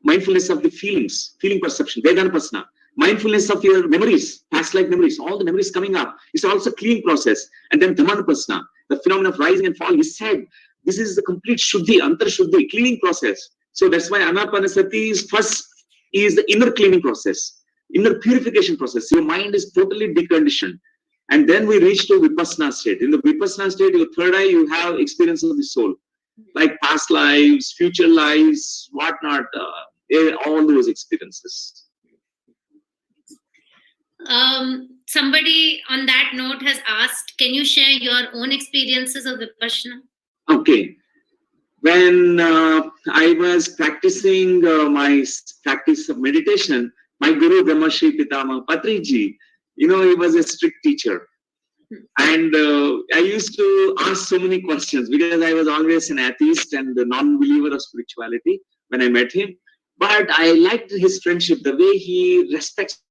mindfulness of the feelings, feeling perception, Vedanupassana. Mindfulness of your memories, past life memories, all the memories coming up. It's also a cleaning process. And then Dhammanupassana, the phenomenon of rising and falling. He said, this is the complete Shuddhi, Antar Shuddhi, cleaning process. So that's why Anapanasati is the inner cleaning process, inner purification process. Your mind is totally deconditioned. And then we reach to Vipassana state. In the Vipassana state, your third eye, you have experience of the soul, like past lives, future lives, whatnot, all those experiences. Somebody on that note has asked, can you share your own experiences of Vipassana? Okay. When I was practicing my practice of meditation, my Guru Brahmashri Pitama Patriji, he was a strict teacher. And I used to ask so many questions because I was always an atheist and a non-believer of spirituality when I met him. But I liked his friendship, the way he respects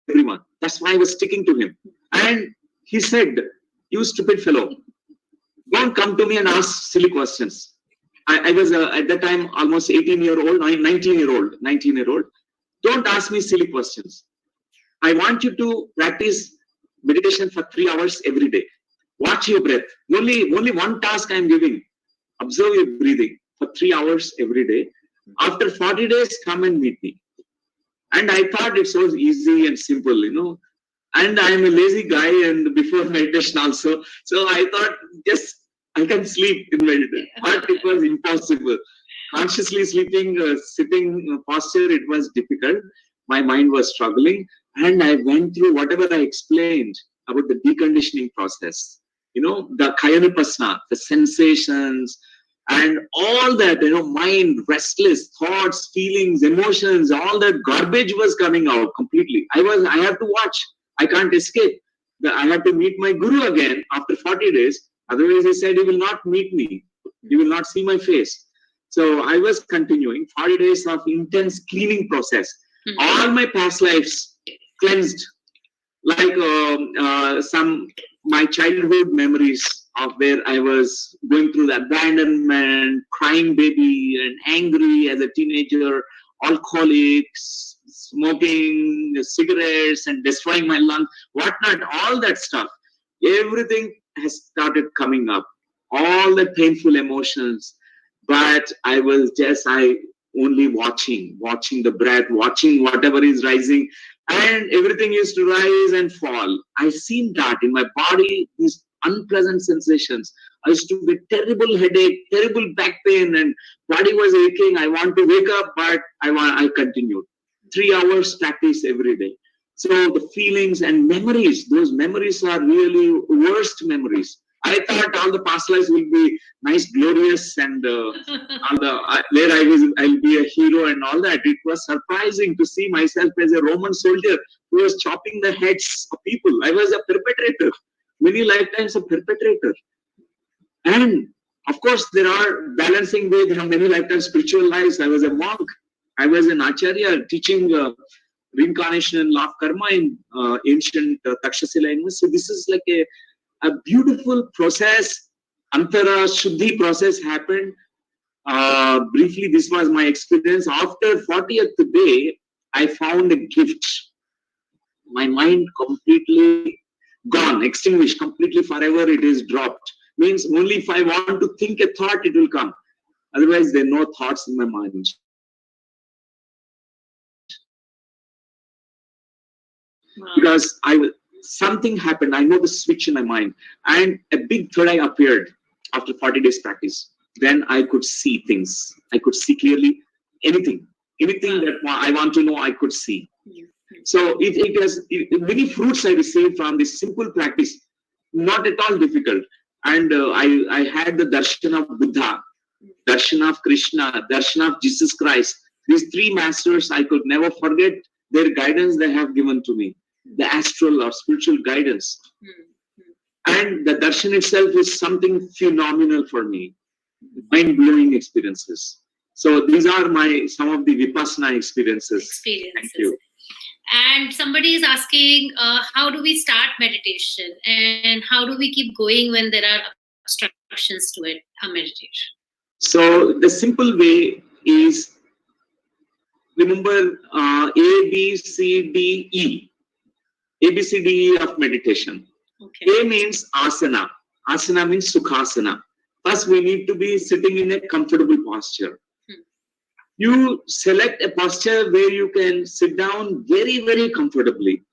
everyone. That's why I was sticking to him. And he said, "You stupid fellow, don't come to me and ask silly questions." I was at that time almost 18-year-old, 19-year-old. Don't ask me silly questions. I want you to practice meditation for 3 hours every day. Watch your breath. Only one task I am giving. Observe your breathing for 3 hours every day. After 40 days, come and meet me. And I thought it was easy and simple. And I'm a lazy guy and before meditation also. So I thought, yes, I can sleep in meditation. But it was impossible. Consciously sleeping, sitting posture, it was difficult. My mind was struggling. And I went through whatever I explained about the deconditioning process. The Kayanupasana, the sensations, and all that, mind, restless thoughts, feelings, emotions, all that garbage was coming out completely. I have to watch. I can't escape. I had to meet my guru again after 40 days. Otherwise, he said, "You will not meet me. You will not see my face." So I was continuing 40 days of intense cleaning process. All my past lives cleansed, like my childhood memories of where I was going through the abandonment, crying baby, and angry as a teenager, alcoholics, smoking cigarettes and destroying my lungs, whatnot, all that stuff. Everything has started coming up, all the painful emotions. But I was only watching the breath, watching whatever is rising, and everything used to rise and fall. I seen that in my body, these unpleasant sensations. I used to get terrible headache, terrible back pain, and body was aching. I want to wake up, but I continued. 3 hours practice every day. So the feelings and memories, those memories are really worst memories. I thought all the past lives will be nice, glorious, and where I'll be a hero and all that. It was surprising to see myself as a Roman soldier who was chopping the heads of people. I was a perpetrator, many lifetimes a perpetrator. And of course, there are balancing with many lifetimes spiritual lives. I was a monk. I was an acharya teaching reincarnation and law of karma in ancient Takshashila. So this is like a beautiful process. Antara Shuddhi process happened. Briefly, this was my experience. After 40th day, I found a gift. My mind completely gone, extinguished, completely forever. It is dropped. Means only if I want to think a thought, it will come. Otherwise, there are no thoughts in my mind. Wow. Because something happened. I know the switch in my mind, and a big third eye appeared after 40 days practice. Then I could see things. I could see clearly anything that I want to know. I could see. So it has many fruits I received from this simple practice, not at all difficult. And I had the darshan of Buddha, darshan of Krishna, darshan of Jesus Christ. These three masters, I could never forget their guidance they have given to me, the astral or spiritual guidance. And the darshan itself is something phenomenal for me, mind-blowing experiences. So these are some of the Vipassana experiences. Thank you. And somebody is asking, how do we start meditation and how do we keep going when there are obstructions to it, our meditation? So the simple way is, remember A, B, C, D, E. A, B, C, D, E of meditation. Okay. A means asana. Asana means sukhasana. First, we need to be sitting in a comfortable posture. You select a posture where you can sit down very, very comfortably.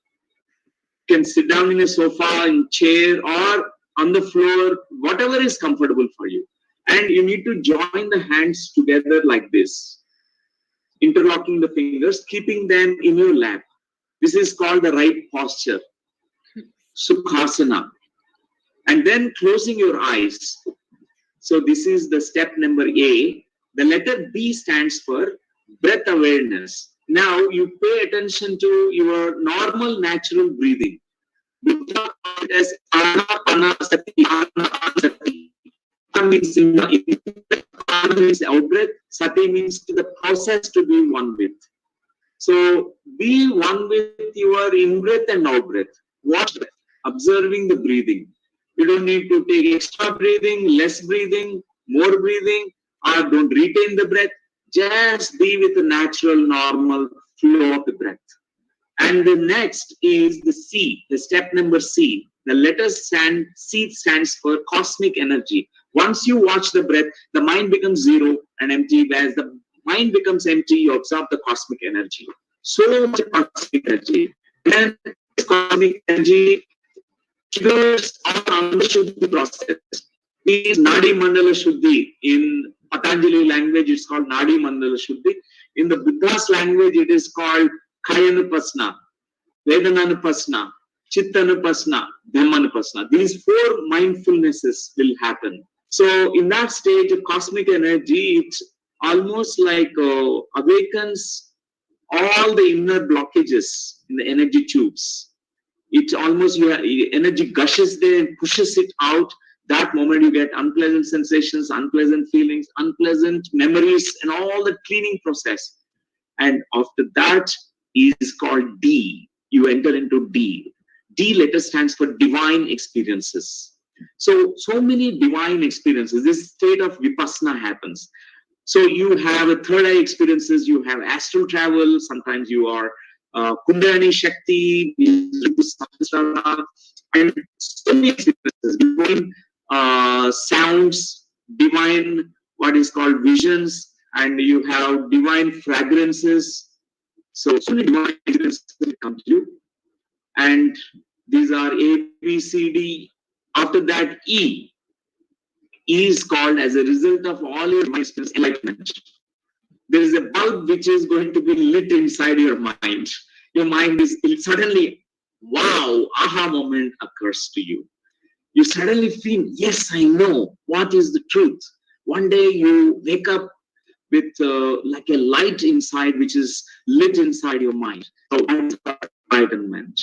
You can sit down in a sofa, in chair, or on the floor, whatever is comfortable for you. And you need to join the hands together like this, interlocking the fingers, keeping them in your lap. This is called the right posture, Sukhasana. And then closing your eyes. So this is the step number A. The letter B stands for breath awareness. Now you pay attention to your normal, natural breathing. Buddha called it as anapanasati, anapanasati. Ana means in-breath, ana means out-breath, sati means the process to be one with. So be one with your in-breath and out-breath. Watch breath, observing the breathing. You don't need to take extra breathing, less breathing, more breathing, or don't retain the breath. Just be with the natural, normal flow of the breath. And the next is the C, the step number C. The letter C stands for cosmic energy. Once you watch the breath, the mind becomes zero and empty. As the mind becomes empty, you absorb the cosmic energy. So much cosmic energy. Then this cosmic energy triggers our Shuddhi process. Means Nadi Mandala Shuddhi. In Patanjali language, it's called Nadi Mandala Shuddhi. In the Buddha's language, it is called Kayanupasna, Vedananupasna, Chittanupasna, Dhammanupasna. These four mindfulnesses will happen. So in that stage of cosmic energy, it almost like awakens all the inner blockages in the energy tubes. It almost, your energy gushes there and pushes it out. That moment you get unpleasant sensations, unpleasant feelings, unpleasant memories, and all the cleaning process. And after that is called D. You enter into D. D letter stands for divine experiences. So many divine experiences. This state of vipassana happens. So you have a third eye experiences, you have astral travel, sometimes you are Kundalini Shakti, Samsara, and so many experiences, divine sounds, divine what is called visions, and you have divine fragrances. So many divine experiences come to you. And these are A, B, C, D. After that, E. E is called, as a result of all your mind experience, enlightenment. There is a bulb which is going to be lit inside your mind. Your mind is suddenly, wow, aha moment occurs to you. You suddenly feel, yes, I know what is the truth. One day you wake up with like a light inside which is lit inside your mind. So that's enlightenment.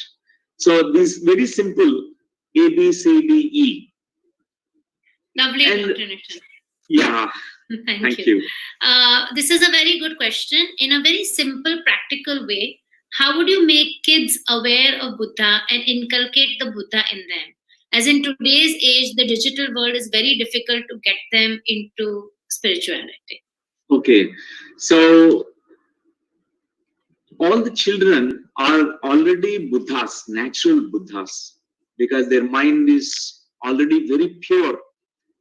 So this very simple A, B, C, D, E. Lovely, Dr. Newton. Yeah. Thank you. This is a very good question. In a very simple, practical way, how would you make kids aware of Buddha and inculcate the Buddha in them? As in today's age, the digital world is very difficult to get them into spirituality. Okay. So all the children are already Buddhas, natural Buddhas, because their mind is already very pure.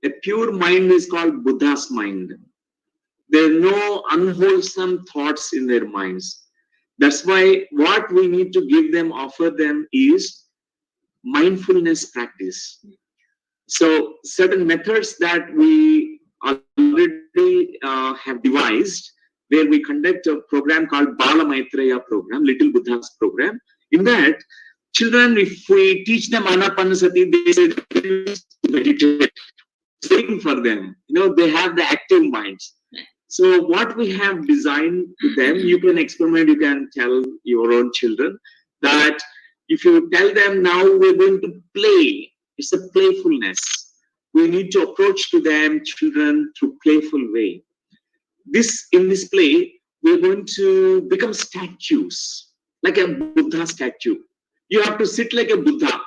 A pure mind is called Buddha's mind. There are no unwholesome thoughts in their minds. That's why what we need to give them, offer them is mindfulness practice. So certain methods that we already have devised, where we conduct a program called Bala Maitreya program, Little Buddha's program. In that, children, if we teach them Anapanasati, they say they meditate. Same for them. They have the active minds. So what we have designed to them, you can experiment, you can tell your own children that if you tell them now we're going to play, it's a playfulness. We need to approach to them, children, through playful way. In this play, we're going to become statues, like a Buddha statue. You have to sit like a Buddha,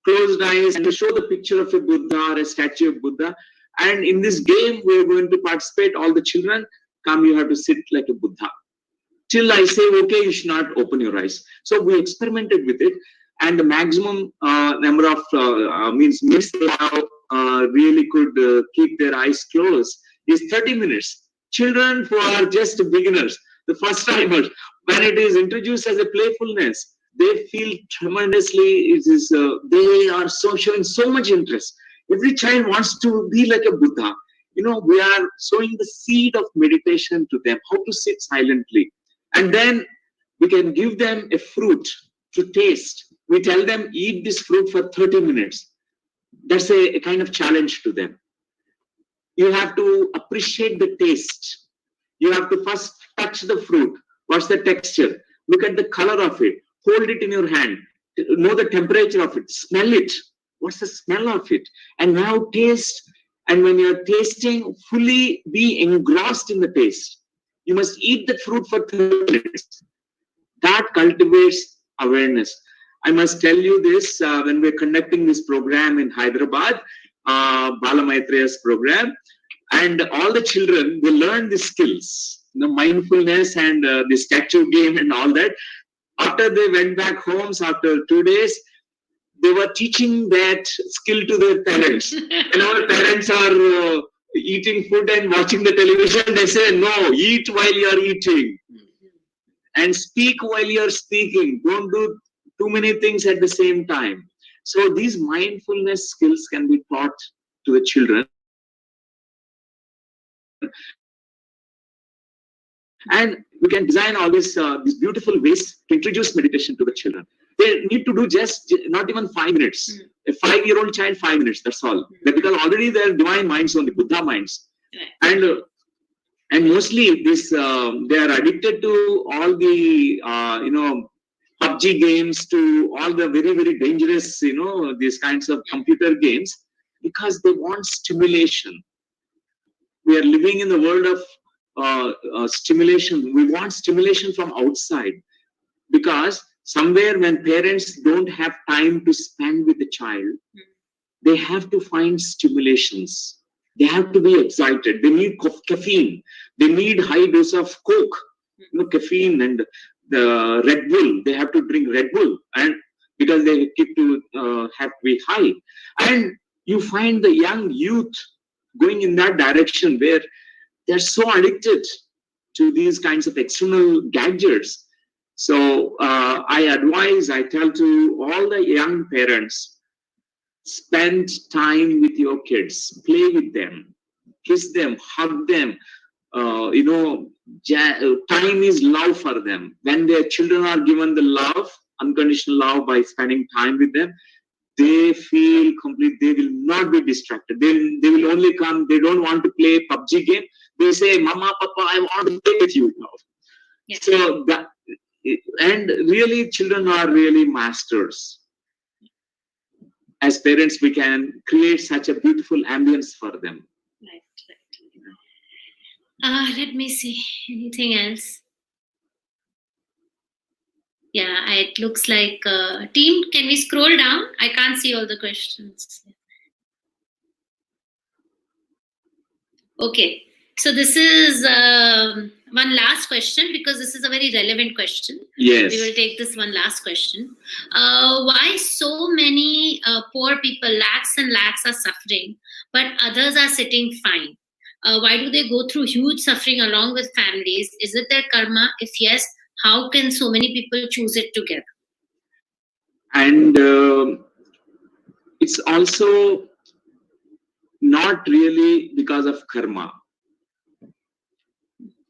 closed eyes, and show the picture of a Buddha or a statue of Buddha. And in this game, we're going to participate, all the children. Come, you have to sit like a Buddha. Till I say, okay, you should not open your eyes. So we experimented with it. And the maximum number of minutes they have really could keep their eyes closed is 30 minutes. Children who are just beginners, the first timers, when it is introduced as a playfulness, they feel tremendously, they are showing so much interest. Every child wants to be like a Buddha. We are sowing the seed of meditation to them, how to sit silently. And then we can give them a fruit to taste. We tell them, eat this fruit for 30 minutes. That's a kind of challenge to them. You have to appreciate the taste. You have to first touch the fruit. What's the texture? Look at the color of it. Hold it in your hand. Know the temperature of it. Smell it. What's the smell of it? And now taste. And when you're tasting, fully be engrossed in the taste. You must eat the fruit for 30 minutes. That cultivates awareness. I must tell you this, when we're conducting this program in Hyderabad, Bala Maitreya's program, and all the children, they learn the skills, mindfulness and the statue game and all that. After they went back homes, after 2 days, they were teaching that skill to their parents. And our parents are eating food and watching the television. They say, no, eat while you're eating. And speak while you're speaking. Don't do too many things at the same time. So these mindfulness skills can be taught to the children. And we can design all these beautiful ways to introduce meditation to the children. They need to do just not even 5 minutes. A 5-year-old child, 5 minutes, that's all. Because already they're divine minds only, Buddha minds. And mostly this, they are addicted to all the, PUBG games, to all the very, very dangerous, these kinds of computer games, because they want stimulation. We are living in the world of stimulation. We want stimulation from outside, because somewhere when parents don't have time to spend with the child, they have to find stimulations. They have to be excited. They need caffeine. They need high dose of Coke, caffeine and the Red Bull. They have to drink Red Bull, and because they keep to have to be high. And you find the young youth going in that direction where they're so addicted to these kinds of external gadgets. So I tell to all the young parents, spend time with your kids, play with them, kiss them, hug them. Time is love for them. When their children are given the love, unconditional love, by spending time with them, they feel complete. They will not be distracted. They will only come. They don't want to play PUBG game. They say, Mama, Papa, I want to play with you now. Yeah. So that, and really, children are really masters. As parents, we can create such a beautiful ambience for them. Right. Let me see. Anything else? Yeah, it looks like team. Can we scroll down? I can't see all the questions. Okay, so this is one last question, because this is a very relevant question. Yes. We will take this one last question. Why so many poor people, lakhs and lakhs, are suffering, but others are sitting fine? Why do they go through huge suffering along with families? Is it their karma? If yes, how can so many people choose it together? And it's also not really because of karma.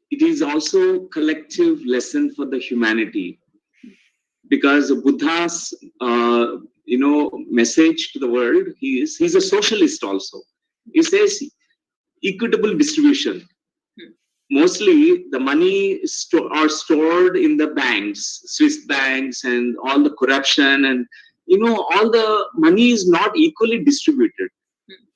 It is also collective lesson for the humanity, because Buddha's message to the world, he's a socialist also. He says equitable distribution. Mostly the money are stored in the banks, Swiss banks, and all the corruption, and all the money is not equally distributed.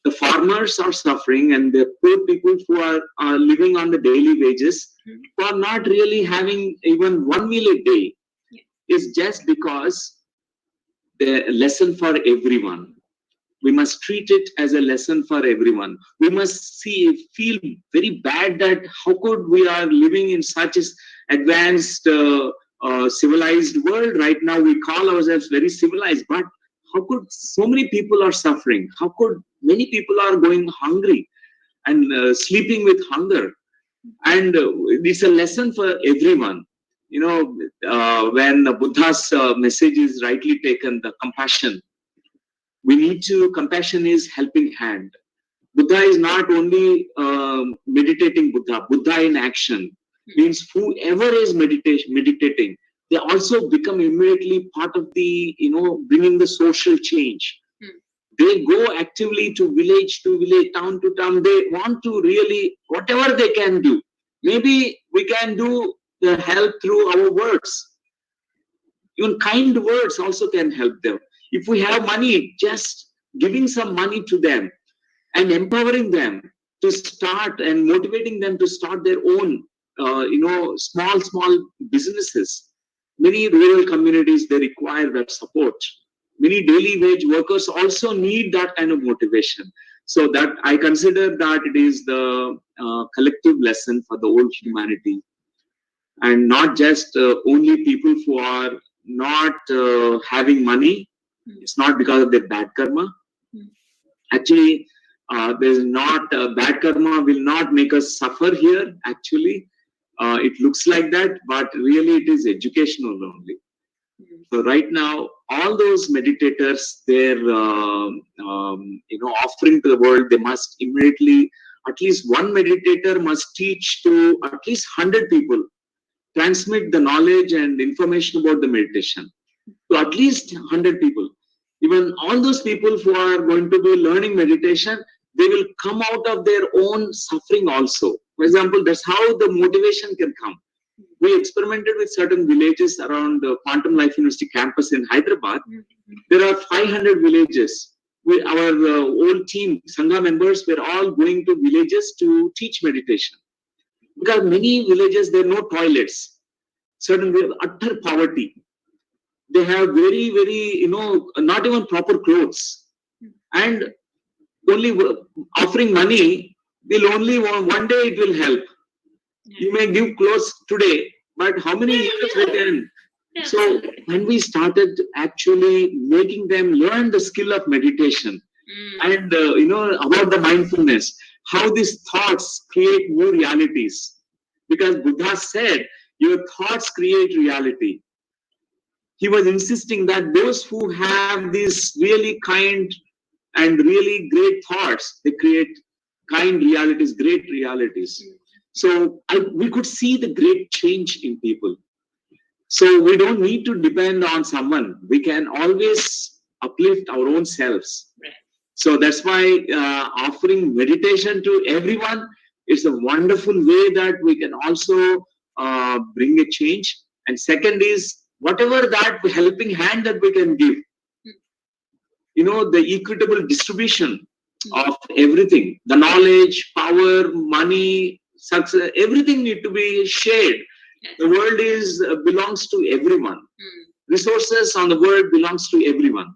The farmers are suffering, and the poor people who are living on the daily wages, who are not really having even 1 meal a day, is just because the lesson for everyone. We must treat it as a lesson for everyone. We must feel very bad that how could we are living in such an advanced, civilized world right now. We call ourselves very civilized, but how could so many people are suffering? How could many people are going hungry and sleeping with hunger? And it's a lesson for everyone. When Buddha's message is rightly taken, the compassion. Compassion is helping hand. Buddha is not only meditating Buddha in action. Means whoever is meditating, they also become immediately part of the, bringing the social change. They go actively to village, town to town. They want to really, whatever they can do. Maybe we can do the help through our words. Even kind words also can help them. If we have money, just giving some money to them and empowering them to start and motivating them to start their own, small businesses. Many rural communities, they require that support. Many daily wage workers also need that kind of motivation. So that I consider that it is the collective lesson for the whole humanity, and not just only people who are not having money. It's not because of their bad karma. Actually, there's not bad karma will not make us suffer here. Actually, it looks like that, but really it is educational only. So right now, all those meditators, they're offering to the world. They must immediately, at least one meditator must teach to at least 100 people, transmit the knowledge and information about the meditation to at least 100 people. Even all those people who are going to be learning meditation, they will come out of their own suffering also. For example, that's how the motivation can come. We experimented with certain villages around Quantum Life University campus in Hyderabad. There are 500 villages. Our whole team, Sangha members, were all going to villages to teach meditation. Because many villages, there are no toilets. Certain utter poverty. They have very, very, not even proper clothes. And only offering money will only, one day it will help. You may give clothes today, but how many years will end? So when we started actually making them learn the skill of meditation and about the mindfulness, how these thoughts create new realities. Because Buddha said, your thoughts create reality. He was insisting that those who have these really kind and really great thoughts, they create kind realities, great realities. So we could see the great change in people. So we don't need to depend on someone. We can always uplift our own selves. So that's why offering meditation to everyone is a wonderful way that we can also bring a change. And second is, whatever that helping hand that we can give, the equitable distribution of everything, the knowledge, power, money, success, everything need to be shared. The world belongs to everyone. Resources on the world belongs to everyone.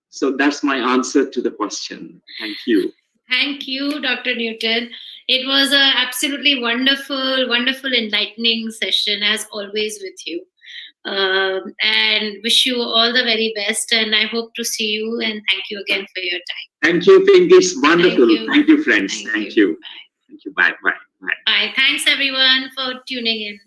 So that's my answer to the question. Thank you. Thank you, Dr. Newton. It was a absolutely wonderful, wonderful, enlightening session, as always, with you. And wish you all the very best. And I hope to see you. And thank you again for your time. Thank you, Pinky. It's wonderful. Thank you, friends. Thank you. Bye. Thank you. Bye. Bye. Bye. Bye. Thanks, everyone, for tuning in.